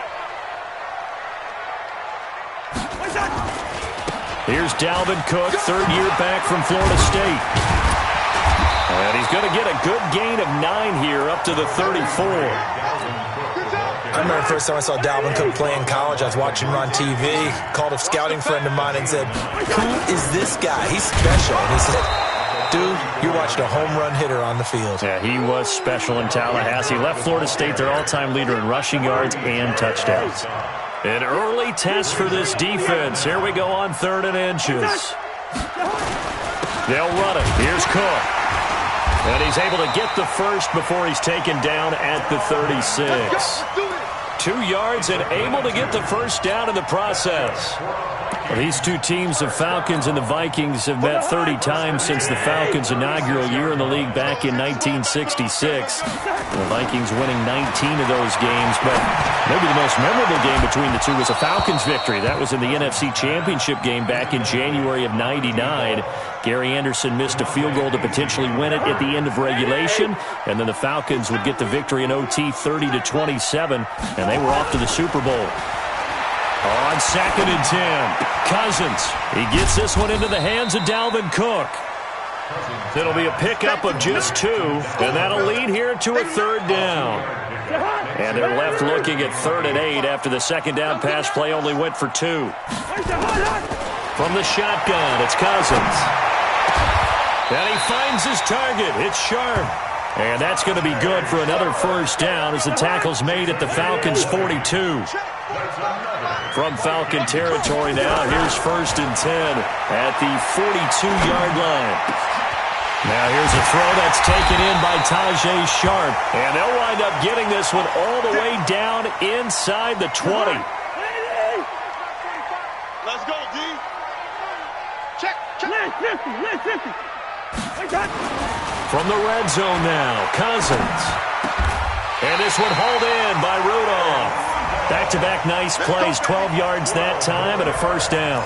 Here's Dalvin Cook, third year back from Florida State. And he's going to get a good gain of 9 here up to the 34. I remember the first time I saw Dalvin Cook play in college. I was watching him on TV, called a scouting friend of mine and said, "Who is this guy? He's special." And he said, "Dude, you're watching a home run hitter on the field." Yeah, he was special in Tallahassee. Left Florida State their all-time leader in rushing yards and touchdowns. An early test for this defense. Here we go on 3rd and inches. They'll run it. Here's Cook. And he's able to get the first before he's taken down at the 36. 2 yards and able to get the first down in the process. Well, these two teams, the Falcons and the Vikings, have met 30 times since the Falcons' inaugural year in the league back in 1966. The Vikings winning 19 of those games, but maybe the most memorable game between the two was a Falcons victory. That was in the NFC Championship game back in January of '99. Gary Anderson missed a field goal to potentially win it at the end of regulation, and then the Falcons would get the victory in OT 30-27, and they were off to the Super Bowl. On 2nd and 10, Cousins. He gets this one into the hands of Dalvin Cook. It'll be a pickup of just 2, and that'll lead here to a 3rd down. And they're left looking at 3rd and 8 after the second down pass play only went for 2. From the shotgun, it's Cousins. And he finds his target. It's Sharp. And that's going to be good for another first down as the tackle's made at the Falcons' 42. From Falcon territory now, here's 1st and 10 at the 42-yard line. Now here's a throw that's taken in by Tajay Sharp. And they'll wind up getting this one all the way down inside the 20. Let's go, D. Check. From the red zone now, Cousins. And this one hauled in by Rudolph. Back-to-back nice plays, 12 yards that time and a first down.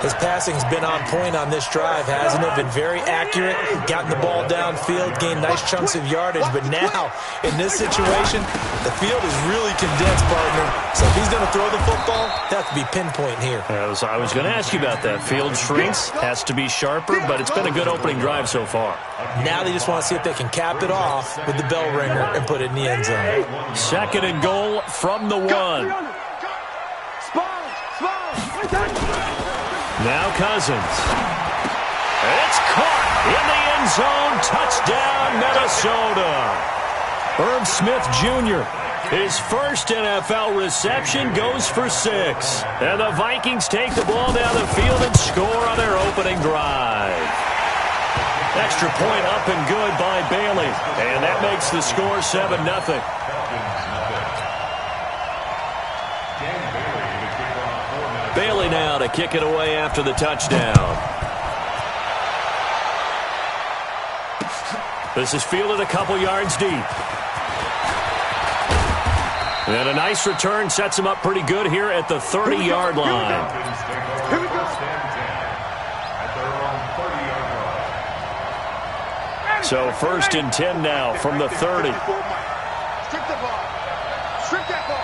His passing's been on point on this drive, hasn't it? Been very accurate, gotten the ball downfield, gained nice chunks of yardage. But now, in this situation, the field is really condensed, partner. So if he's going to throw the football, that could be pinpoint here. I was going to ask you about that. Field shrinks, has to be sharper, but it's been a good opening drive so far. Now they just want to see if they can cap it off with the bell ringer and put it in the end zone. 2nd and goal from the 1. Now Cousins. It's caught in the end zone. Touchdown, Minnesota. Herb Smith Jr., his first NFL reception goes for 6. And the Vikings take the ball down the field and score on their opening drive. Extra point up and good by Bailey. And that makes the score 7-0. Bailey now to kick it away after the touchdown. This is fielded a couple yards deep. And a nice return sets him up pretty good here at the 30-yard line. Here we go. So 1st and 10 now from the 30. Strip the ball. Strip that ball.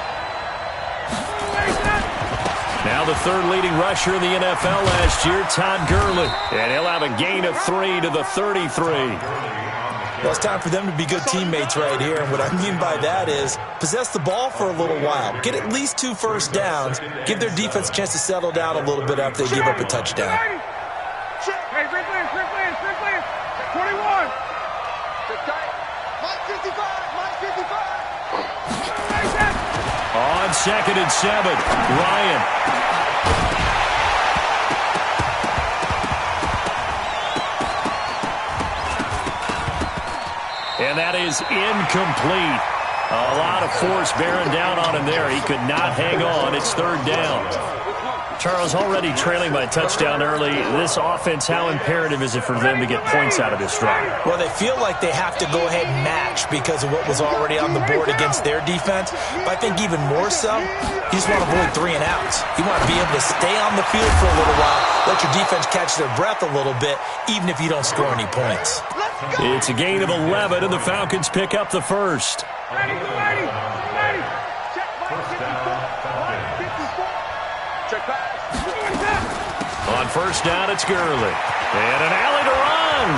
Now the 3rd leading rusher in the NFL last year, Todd Gurley. And he'll have a gain of 3 to the 33. Well, it's time for them to be good teammates right here. And what I mean by that is possess the ball for a little while. Get at least 2 first downs. Give their defense a chance to settle down a little bit after they give up a touchdown. On 2nd and 7, Ryan. And that is incomplete. A lot of force bearing down on him there. He could not hang on. It's 3rd down. Charles, already trailing by a touchdown early. This offense, how imperative is it for them to get points out of this drive? Well, they feel like they have to go ahead and match because of what was already on the board against their defense. But I think even more so, you just want to avoid 3 and outs. You want to be able to stay on the field for a little while, let your defense catch their breath a little bit, even if you don't score any points. It's a gain of 11, and the Falcons pick up the first. Ready. Check pass. On 1st down, it's Gurley. And an alley to run.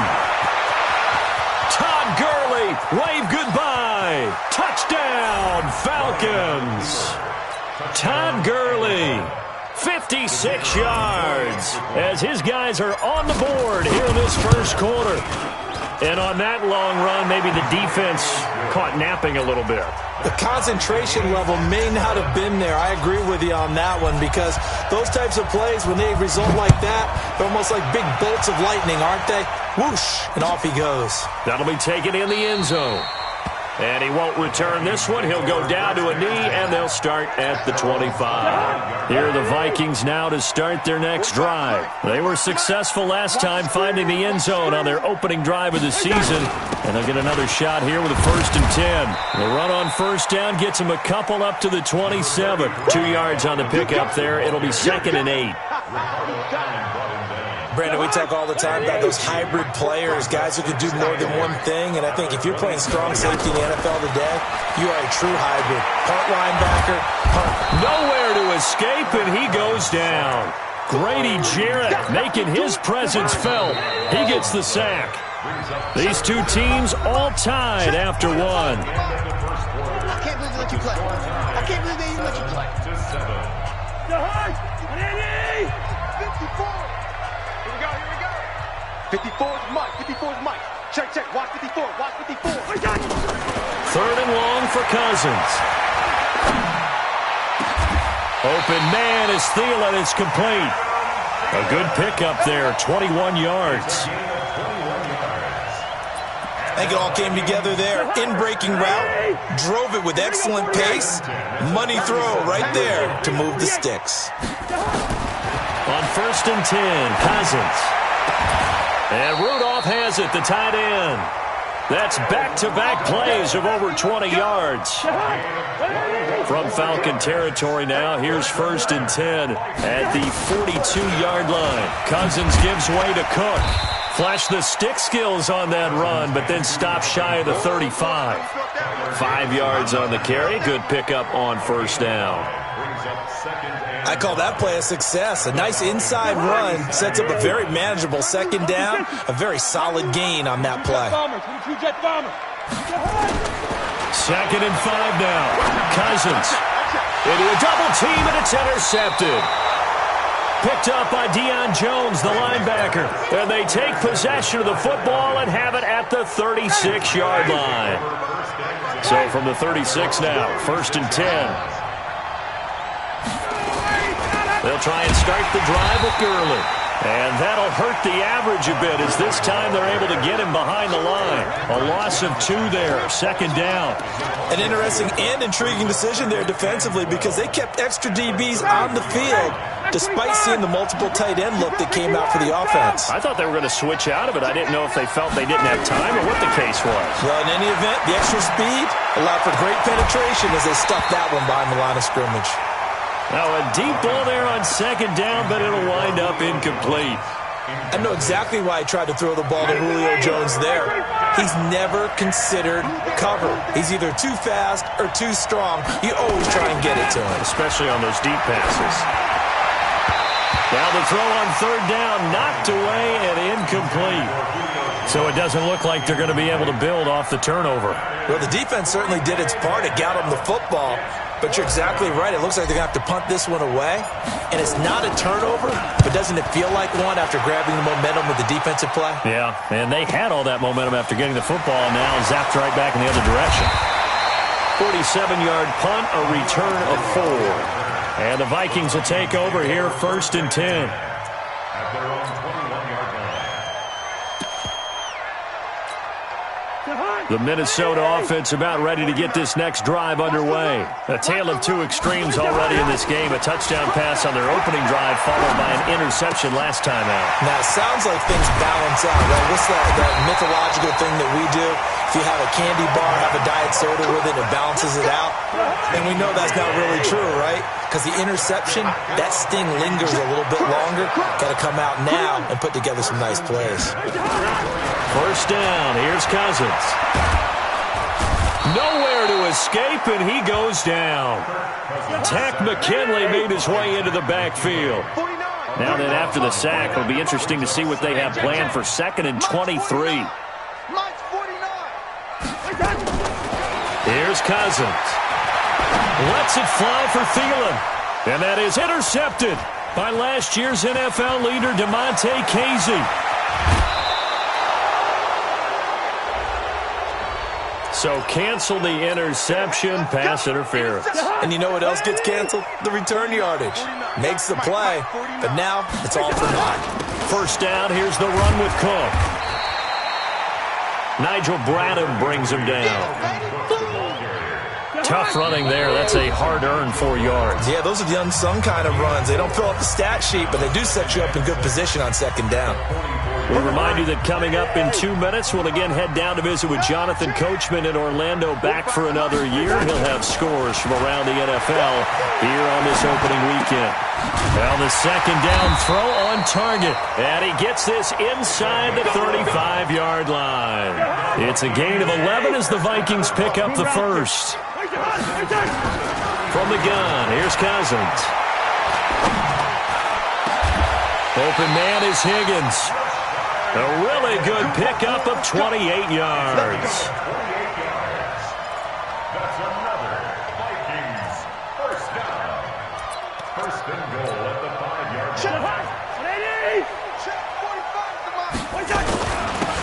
Todd Gurley, wave goodbye. Touchdown, Falcons. Todd Gurley, 56 yards, as his guys are on the board here in this first quarter. And on that long run, maybe the defense caught napping a little bit. The concentration level may not have been there. I agree with you on that one because those types of plays, when they result like that, they're almost like big bolts of lightning, aren't they? Whoosh, and off he goes. That'll be taken in the end zone. And he won't return this one. He'll go down to a knee, and they'll start at the 25. Here are the Vikings now to start their next drive. They were successful last time finding the end zone on their opening drive of the season. And they'll get another shot here with a 1st and 10. The run on 1st down gets them a couple up to the 27. 2 yards on the pickup there. It'll be 2nd and 8. Brandon, we talk all the time about those hybrid players, guys who can do more than one thing. And I think if you're playing strong safety in the NFL today, you are a true hybrid. Part linebacker, part... Nowhere to escape, and he goes down. Grady Jarrett making his presence felt. He gets the sack. These two teams all tied after one. I can't believe they let you play. I can't believe they even let you play. 54. Here we go. 54 is Mike. 54 is Mike. Check. Watch 54. Watch 54. 3rd and long for Cousins. Open man is Thielen. It's complete. A good pickup there. 21 yards. I think it all came together there. In-breaking route. Drove it with excellent pace. Money throw right there to move the sticks. On 1st and 10, Cousins. And Rudolph has it, the tight end. That's back-to-back plays of over 20 yards. From Falcon territory now, here's 1st and 10 at the 42-yard line. Cousins gives way to Cook. Flash the stick skills on that run, but then stop shy of the 35. 5 yards on the carry. Good pickup on 1st down. I call that play a success. A nice inside run sets up a very manageable 2nd down. A very solid gain on that play. 2nd and 5 now. Cousins into a double team, and it's intercepted. Picked up by Deion Jones, the linebacker. And they take possession of the football and have it at the 36-yard line. So from the 36 now, 1st and 10. They'll try and start the drive with Gurley. And that'll hurt the average a bit as this time they're able to get him behind the line. A loss of 2 there, 2nd down. An interesting and intriguing decision there defensively because they kept extra DBs on the field despite seeing the multiple tight end look that came out for the offense. I thought they were going to switch out of it. I didn't know if they felt they didn't have time or what the case was. Well, in any event, the extra speed allowed for great penetration as they stuffed that one behind the line of scrimmage. Now a deep ball there on 2nd down, but it'll wind up incomplete. I know exactly why he tried to throw the ball to Julio Jones there. He's never considered cover. He's either too fast or too strong. You always try and get it to him. Especially on those deep passes. Now the throw on 3rd down, knocked away and incomplete. So it doesn't look like they're going to be able to build off the turnover. Well, the defense certainly did its part. It got them the football. But you're exactly right. It looks like they're going to have to punt this one away. And it's not a turnover, but doesn't it feel like one after grabbing the momentum with the defensive play? Yeah, and they had all that momentum after getting the football, and now zapped right back in the other direction. 47-yard punt, a return of 4. And the Vikings will take over here, 1st and 10. At their own 21-yard line. The Minnesota offense about ready to get this next drive underway. A tale of two extremes already in this game. A touchdown pass on their opening drive followed by an interception last time out. Now, it sounds like things balance out, right? What's that mythological thing that we do? If you have a candy bar, have a diet soda with it, it balances it out. And we know that's not really true, right? Because the interception, that sting lingers a little bit longer. Got to come out now and put together some nice plays. First down, here's Cousins. Nowhere to escape, and he goes down. Tack McKinley made his way into the backfield. Now then, after the sack, it'll be interesting to see what they have planned for 2nd and 23. Here's Cousins. Lets it fly for Thielen. And that is intercepted by last year's NFL leader, DeMonte Casey. So cancel the interception, pass interference. And you know what else gets canceled? The return yardage. Makes the play, but now it's all for naught. First down, here's the run with Cook. Nigel Bradham brings him down. Tough running there. That's a hard-earned 4 yards. Yeah, those are the unsung kind of runs. They don't fill up the stat sheet, but they do set you up in good position on 2nd down. We remind you that coming up in 2 minutes, we'll again head down to visit with Jonathan Coachman in Orlando, back for another year. He'll have scores from around the NFL here on this opening weekend. Now the 2nd down throw on target, and he gets this inside the 35-yard line. It's a gain of 11 as the Vikings pick up the first. From the gun, here's Cousins. Open man is Higgins. A really good pickup of 28 yards. That's another Vikings first down. 1st and goal at the 5-yard line.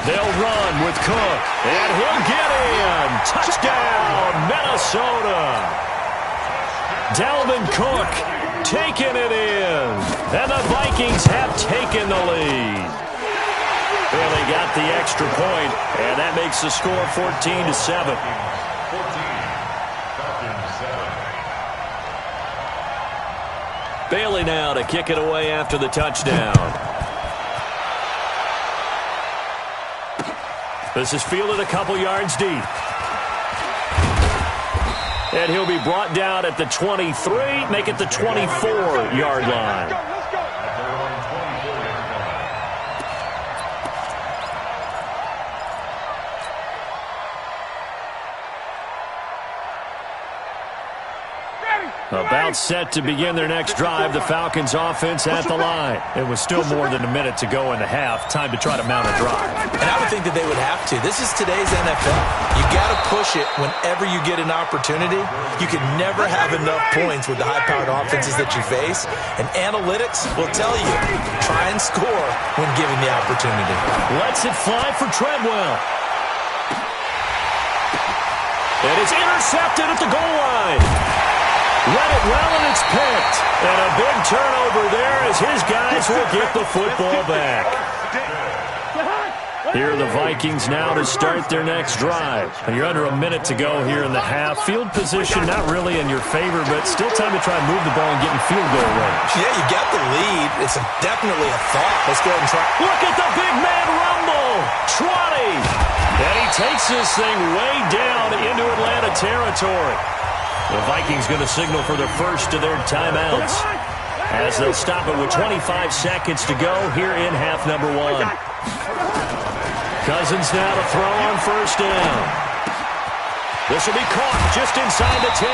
They'll run with Cook, and he'll get in. Touchdown, Minnesota. Dalvin Cook taking it in, and the Vikings have taken the lead. Really got the extra point, and that makes the score 14-7. 14, Falcons 7. Bailey now to kick it away after the touchdown. This is fielded a couple yards deep. And he'll be brought down at the 23, make it the 24-yard line. About set to begin their next drive, the Falcons offense at the line. It was still more than a minute to go in the half. Time to try to mount a drive. And I would think that they would have to. This is today's NFL. You got to push it whenever you get an opportunity. You can never have enough points with the high-powered offenses that you face. And analytics will tell you, try and score when given the opportunity. Lets it fly for Treadwell. It is intercepted at the goal line. Read it well, and it's picked. And a big turnover there as his guys will get the football back. Here are the Vikings now to start their next drive. And you're under a minute to go here in the half. Field position not really in your favor, but still time to try and move the ball and get in field goal range. Yeah, you got the lead. It's definitely a thought. Let's go ahead and try. Look at the big man rumble. 20. And he takes this thing way down into Atlanta territory. The Vikings going to signal for the first of their timeouts as they'll stop it with 25 seconds to go here in half number 1. Cousins now to throw on first down. This will be caught just inside the 10.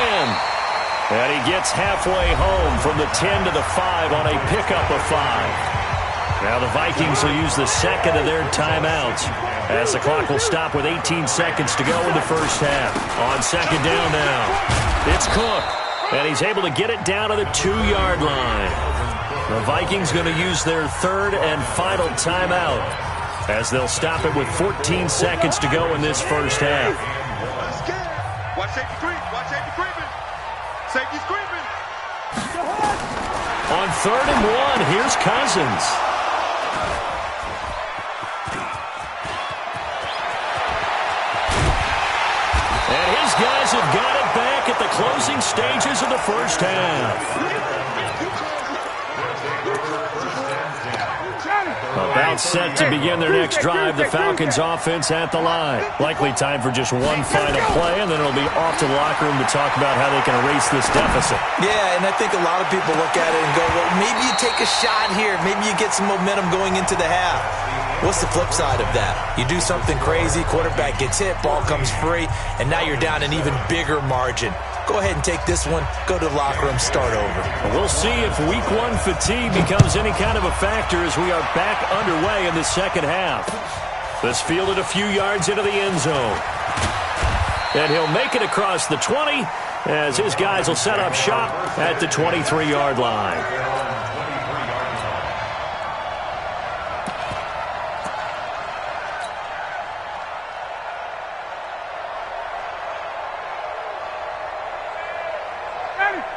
And he gets halfway home from the 10 to the 5 on a pickup of 5. Now the Vikings will use the second of their timeouts as the clock will stop with 18 seconds to go in the first half. On second down now. It's Cook, and he's able to get it down to the 2-yard line. The Vikings going to use their third and final timeout as they'll stop it with 14 seconds to go in this first half. Watch safety creep. Watch safety creeping. Safety's creeping. On 3rd and 1, here's Cousins. And his guys have got it back at the closing stages of the first half. About set to begin their next drive. The Falcons offense at the line. Likely time for just one final play, and then it'll be off to the locker room to talk about how they can erase this deficit. Yeah, and I think a lot of people look at it and go, well, maybe you take a shot here. Maybe you get some momentum going into the half. What's the flip side of that? You do something crazy, quarterback gets hit, ball comes free, and now you're down an even bigger margin. Go ahead and take this one, go to the locker room, start over. We'll see if Week 1 fatigue becomes any kind of a factor as we are back underway in the second half. This fielded a few yards into the end zone. And he'll make it across the 20 as his guys will set up shop at the 23-yard line.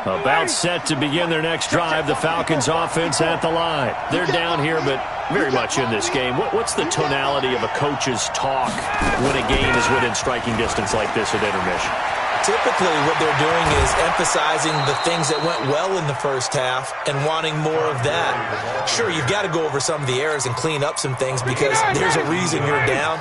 About set to begin their next drive. The Falcons offense at the line. They're down here, but very much in this game. What's the tonality of a coach's talk when a game is within striking distance like this at intermission? Typically, what they're doing is emphasizing the things that went well in the first half and wanting more of that. Sure, you've got to go over some of the errors and clean up some things because there's a reason you're down.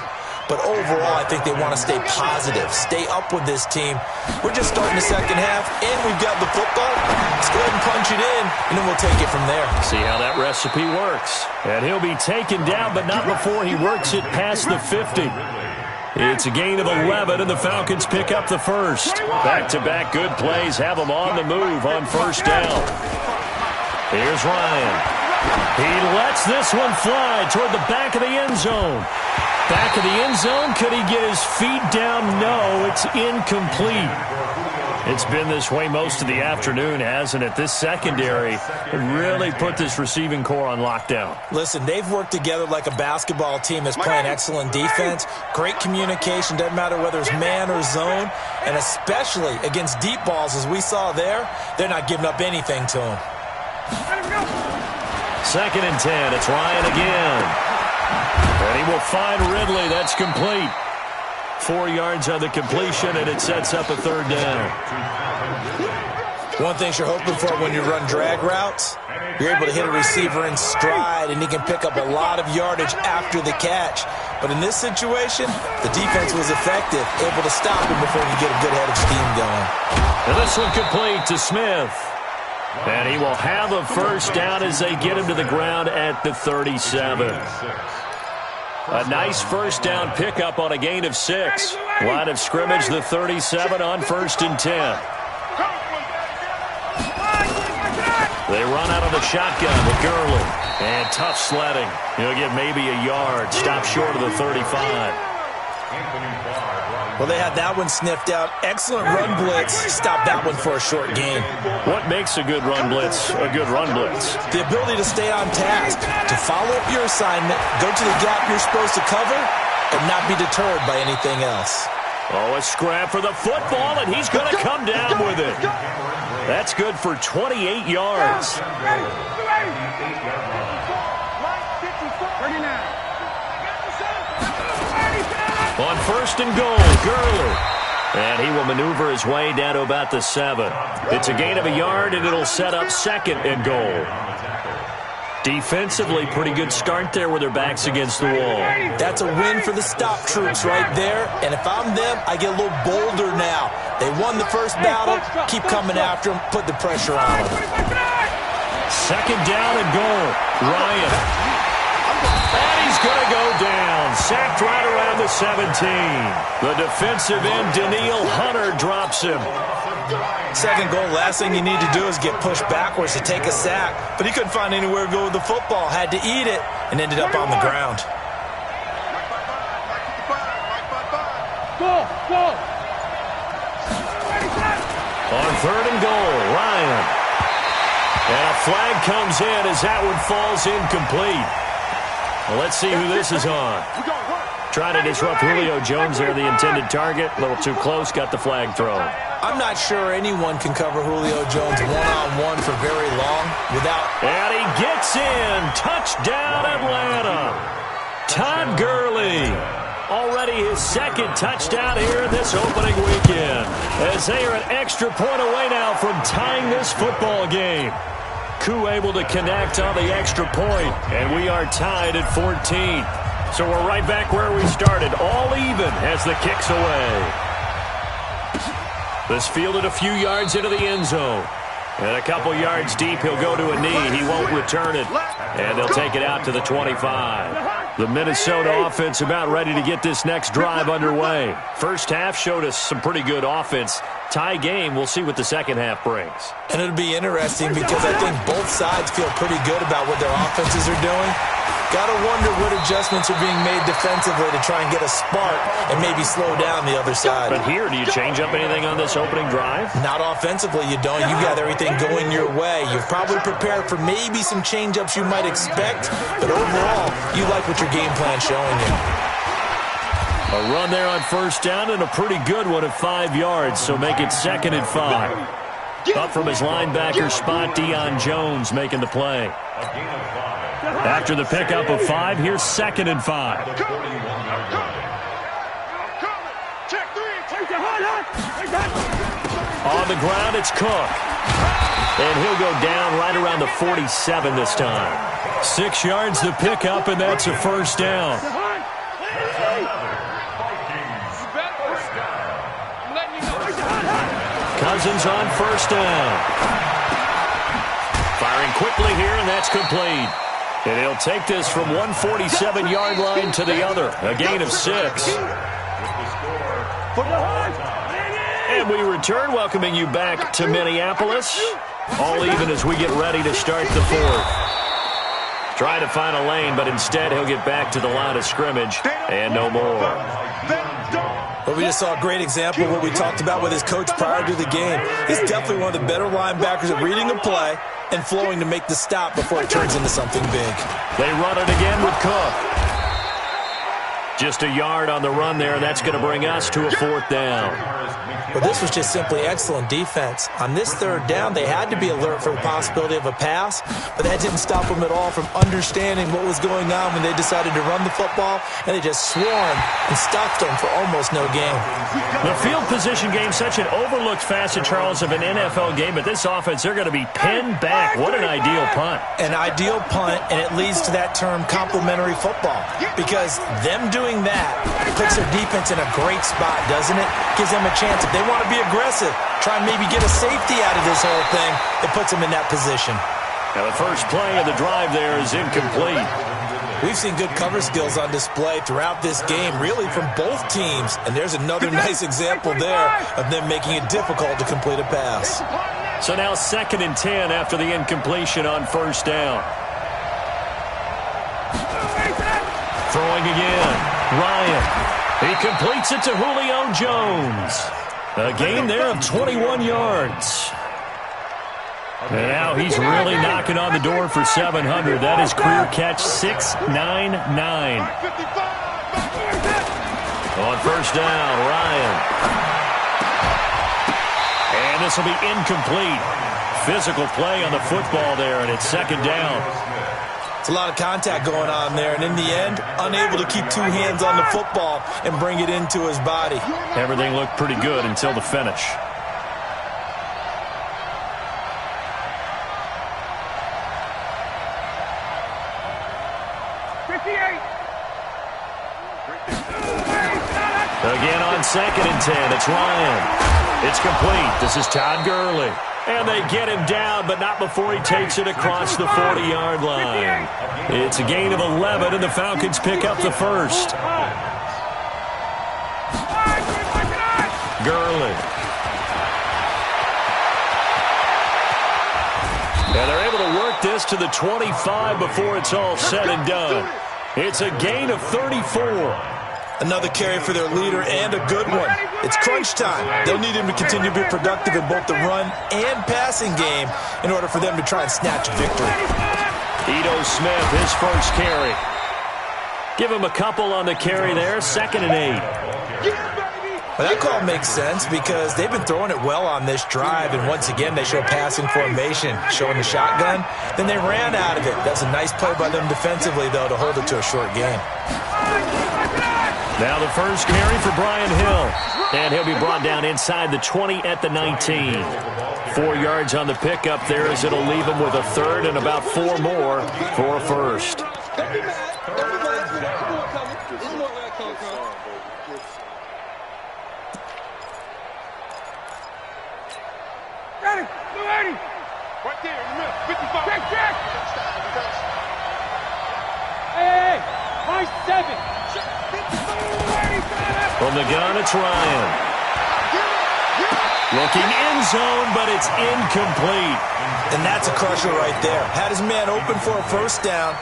But overall, I think they want to stay positive, stay up with this team. We're just starting the second half, and we've got the football. Let's go ahead and punch it in, and then we'll take it from there. See how that recipe works. And he'll be taken down, but not before he works it past the 50. It's a gain of 11, and the Falcons pick up the first. Back-to-back good plays have them on the move on first down. Here's Ryan. He lets this one fly toward the back of the end zone. Back of the end zone. Could he get his feet down? No, it's incomplete. It's been this way most of the afternoon, hasn't it? This secondary really put this receiving core on lockdown. Listen, they've worked together like a basketball team that's playing excellent defense. Great communication, doesn't matter whether it's man or zone. And especially against deep balls, as we saw there, they're not giving up anything to them. 2nd and 10. It's Ryan again. And he will find Ridley. That's complete. 4 yards on the completion, and it sets up a 3rd down. One thing you're hoping for when you run drag routes, you're able to hit a receiver in stride, and he can pick up a lot of yardage after the catch. But in this situation, the defense was effective, able to stop him before he get a good head of steam going. And this one complete to Smith. And he will have a first down as they get him to the ground at the 37. A nice first down pickup on a gain of 6. Line of scrimmage, the 37 on 1st and 10. They run out of the shotgun with Gurley. And tough sledding. He'll get maybe a yard. Stop short of the 35. Well, they had that one sniffed out. Excellent run blitz. Stop that one for a short gain. What makes a good run blitz a good run blitz? The ability to stay on task, to follow up your assignment, go to the gap you're supposed to cover, and not be deterred by anything else. Oh, a scrap for the football, and he's going to come down with it. That's good for 28 yards. On 1st and goal, Gurley. And he will maneuver his way down to about the 7. It's a gain of a yard, and it'll set up 2nd and goal. Defensively, pretty good start there with their backs against the wall. That's a win for the stop troops right there. And if I'm them, I get a little bolder now. They won the first battle. Keep coming after them. Put the pressure on them. 2nd down and goal. Ryan. And he's going to go down. Sacked right around the 17. The defensive end, Daniil Hunter, drops him. 2nd goal, last thing you need to do is get pushed backwards to take a sack. But he couldn't find anywhere to go with the football. Had to eat it and ended up on the ground. On 3rd and goal, Ryan. And a flag comes in as that one falls incomplete. Well, let's see who this is on. Trying to disrupt Julio Jones there, the intended target. A little too close, got the flag thrown. I'm not sure anyone can cover Julio Jones one-on-one for very long without... And he gets in. Touchdown, Atlanta. Todd Gurley. Already his second touchdown here in this opening weekend. As they are an extra point away now from tying this football game. Koo able to connect on the extra point, and we are tied at 14. So we're right back where we started, all even as the kick's away. This fielded a few yards into the end zone. And a couple yards deep, he'll go to a knee. He won't return it. And they'll take it out to the 25. The Minnesota offense about ready to get this next drive underway. First half showed us some pretty good offense. Tie game, we'll see what the second half brings. And it'll be interesting because I think both sides feel pretty good about what their offenses are doing. Gotta wonder what adjustments are being made defensively to try and get a spark and maybe slow down the other side. But here, do you change up anything on this opening drive? Not offensively, you don't. You've got everything going your way. You've probably prepared for maybe some change-ups you might expect, but overall, you like what your game plan's showing you. A run there on first down and a pretty good one at 5 yards, so make it 2nd and 5. Up from his linebacker spot, Deion Jones making the play. After the pickup of 5, here's 2nd and 5. On the ground, it's Cook. And he'll go down right around the 47 this time. 6 yards the pickup, and that's a first down. Cousins on first down. Firing quickly here, and that's complete. And he'll take this from 147-yard line to the other. A gain of 6. And we return, welcoming you back to Minneapolis. All even as we get ready to start the fourth. Trying to find a lane, but instead he'll get back to the line of scrimmage. And no more. But we just saw a great example of what we talked about with his coach prior to the game. He's definitely one of the better linebackers at reading a play and flowing to make the stop before it turns into something big. They run it again with Cook. Just a yard on the run there, and that's going to bring us to a 4th down. Well, this was just simply excellent defense. On this 3rd down, they had to be alert for the possibility of a pass, but that didn't stop them at all from understanding what was going on when they decided to run the football, and they just swarmed and stuffed them for almost no gain. The field position game, such an overlooked facet, Charles, of an NFL game, but this offense, they're going to be pinned back. What an ideal punt. An ideal punt, and it leads to that term complementary football, because them doing that puts their defense in a great spot, doesn't it? Gives them a chance. If they want to be aggressive, try and maybe get a safety out of this whole thing, it puts them in that position. Now the first play of the drive there is incomplete. We've seen good cover skills on display throughout this game, really from both teams, and there's another nice example there of them making it difficult to complete a pass. So now 2nd and 10 after the incompletion on first down. Throwing again. Ryan. He completes it to Julio Jones. A gain there of 21 yards. And now he's really knocking on the door for 700. That is career catch 699. On first down, Ryan. And this will be incomplete. Physical play on the football there, and it's 2nd down. It's a lot of contact going on there, and in the end, unable to keep 2 hands on the football and bring it into his body. Everything looked pretty good until the finish. Again on 2nd and 10, it's Ryan. It's complete. This is Todd Gurley. And they get him down, but not before he takes it across the 40-yard line. It's a gain of 11, and the Falcons pick up the first. Gurley. And they're able to work this to the 25 before it's all said and done. It's a gain of 34. Another carry for their leader and a good one. It's crunch time. They'll need him to continue to be productive in both the run and passing game in order for them to try and snatch a victory. Ito Smith, his first carry. Give him a couple on the carry there, 2nd and 8. Well, that call makes sense because they've been throwing it well on this drive, and once again they show passing formation, showing the shotgun. Then they ran out of it. That's a nice play by them defensively, though, to hold it to a short game. Now the first carry for Brian Hill, and he'll be brought down inside the 20 at the 19. 4 yards on the pickup there as it'll leave him with a third and about 4 more for a first. Right there in the middle. 55. Check. Hey, my 7. From the gun, it's Ryan. Looking end zone, but it's incomplete. And that's a crusher right there. Had his man open for a first down,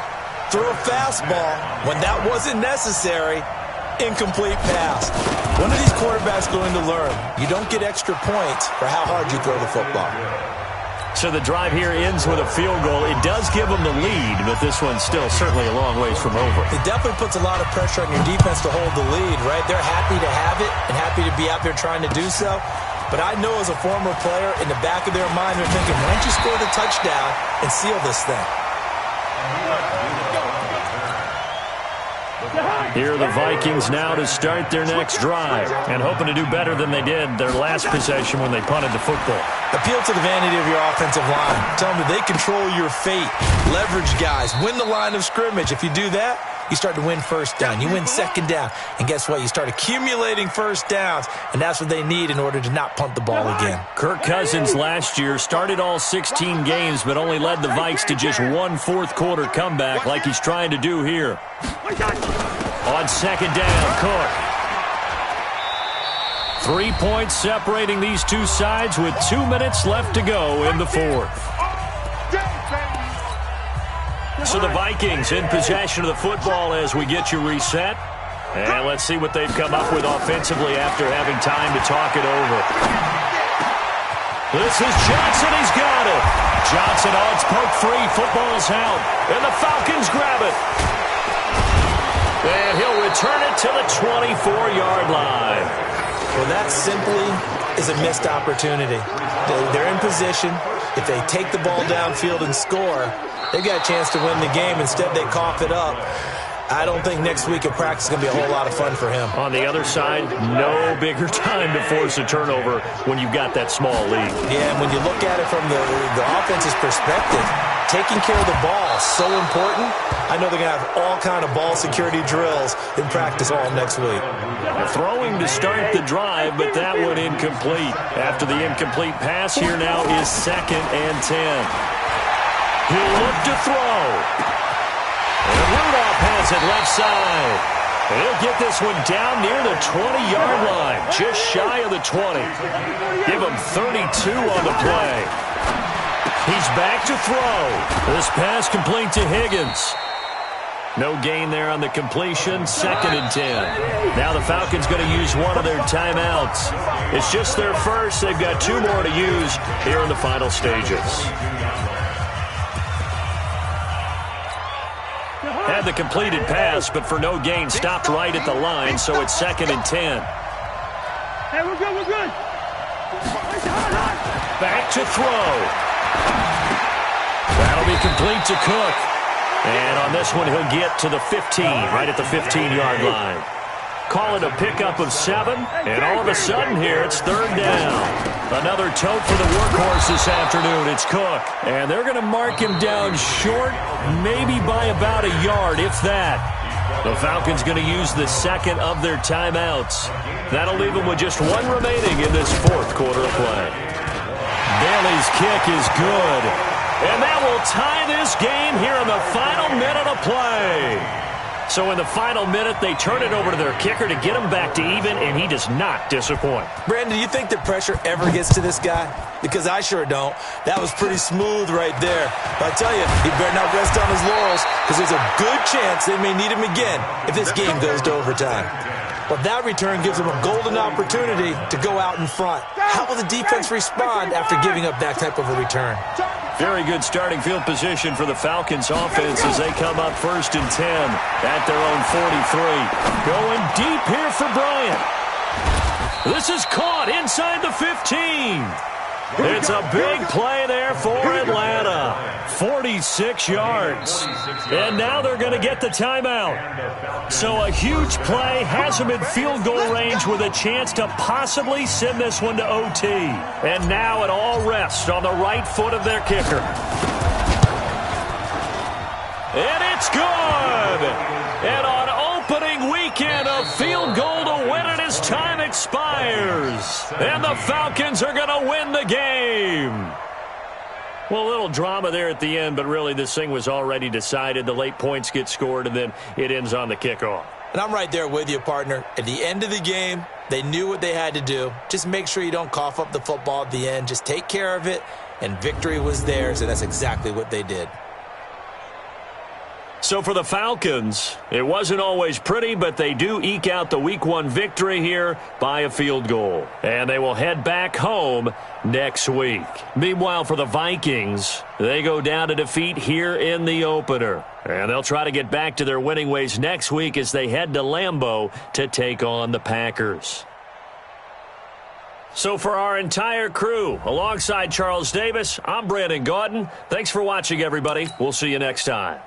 threw a fastball. When that wasn't necessary, incomplete pass. When are these quarterbacks going to learn? You don't get extra points for how hard you throw the football. So the drive here ends with a field goal. It does give them the lead, but this one's still certainly a long ways from over. It definitely puts a lot of pressure on your defense to hold the lead, right? They're happy to have it and happy to be out there trying to do so. But I know as a former player, in the back of their mind, they're thinking, why don't you score the touchdown and seal this thing? Here are the Vikings now to start their next drive and hoping to do better than they did their last possession when they punted the football. Appeal to the vanity of your offensive line. Tell them that they control your fate. Leverage guys. Win the line of scrimmage. If you do that, you start to win first down. You win second down. And guess what? You start accumulating first downs, and that's what they need in order to not punt the ball again. Kirk Cousins last year started all 16 games but only led the Vikes to just one fourth-quarter comeback like he's trying to do here. On second down, Cook. 3 points separating these two sides with 2 minutes left to go in the fourth. So the Vikings in possession of the football as we get you reset. And let's see what they've come up with offensively after having time to talk it over. This is Johnson. He's got it. Johnson, oh, it's poke free. Football's out. And the Falcons grab it. And he'll return it to the 24-yard line. Well, that simply is a missed opportunity. They're in position. If they take the ball downfield and score, they've got a chance to win the game. Instead, they cough it up. I don't think next week at practice is going to be a whole lot of fun for him. On the other side, no bigger time to force a turnover when you've got that small lead. Yeah, and when you look at it from the offense's perspective, taking care of the ball is so important. I know they're going to have all kind of ball security drills in practice all next week. Throwing to start the drive, but that one incomplete. After the incomplete pass, here now is 2nd and 10. He'll look to throw. And Rudolph has it left side. And he'll get this one down near the 20-yard line, just shy of the 20. Give him 32 on the play. He's back to throw. This pass complete to Higgins. No gain there on the completion, 2nd and 10. Now the Falcons going to use one of their timeouts. It's just their first. They've got 2 more to use here in the final stages. Had the completed pass, but for no gain, stopped right at the line, so it's 2nd and 10. Hey, we're good, we're good. Back to throw. That'll be complete to Cook. And on this one, he'll get to the 15, right at the 15-yard line. Call it a pickup of 7, and all of a sudden here, it's 3rd down. Another tote for the workhorse this afternoon. It's Cook. And they're going to mark him down short, maybe by about a yard, if that. The Falcons going to use the 2nd of their timeouts. That'll leave them with just 1 remaining in this 4th quarter of play. Bailey's kick is good. And that will tie this game here in the final minute of play. So in the final minute, they turn it over to their kicker to get him back to even, and he does not disappoint. Brandon, do you think that pressure ever gets to this guy? Because I sure don't. That was pretty smooth right there. But I tell you, he better not rest on his laurels, because there's a good chance they may need him again if this game goes to overtime. But that return gives them a golden opportunity to go out in front. How will the defense respond after giving up that type of a return? Very good starting field position for the Falcons offense as they come up 1st and 10 at their own 43. Going deep here for Bryant. This is caught inside the 15. It's a big play there for Atlanta. 46 yards. And now they're going to get the timeout. So a huge play has them in field goal range with a chance to possibly send this one to OT. And now it all rests on the right foot of their kicker. And it's good. And on opening weekend, a field goal to win it as time expires. And the Falcons are going to win the game. Well, a little drama there at the end, but really this thing was already decided. The late points get scored, and then it ends on the kickoff. And I'm right there with you, partner. At the end of the game, they knew what they had to do. Just make sure you don't cough up the football at the end. Just take care of it, and victory was theirs, and that's exactly what they did. So for the Falcons, it wasn't always pretty, but they do eke out the Week 1 victory here by a field goal. And they will head back home next week. Meanwhile, for the Vikings, they go down to defeat here in the opener. And they'll try to get back to their winning ways next week as they head to Lambeau to take on the Packers. So for our entire crew, alongside Charles Davis, I'm Brandon Gaudin. Thanks for watching, everybody. We'll see you next time.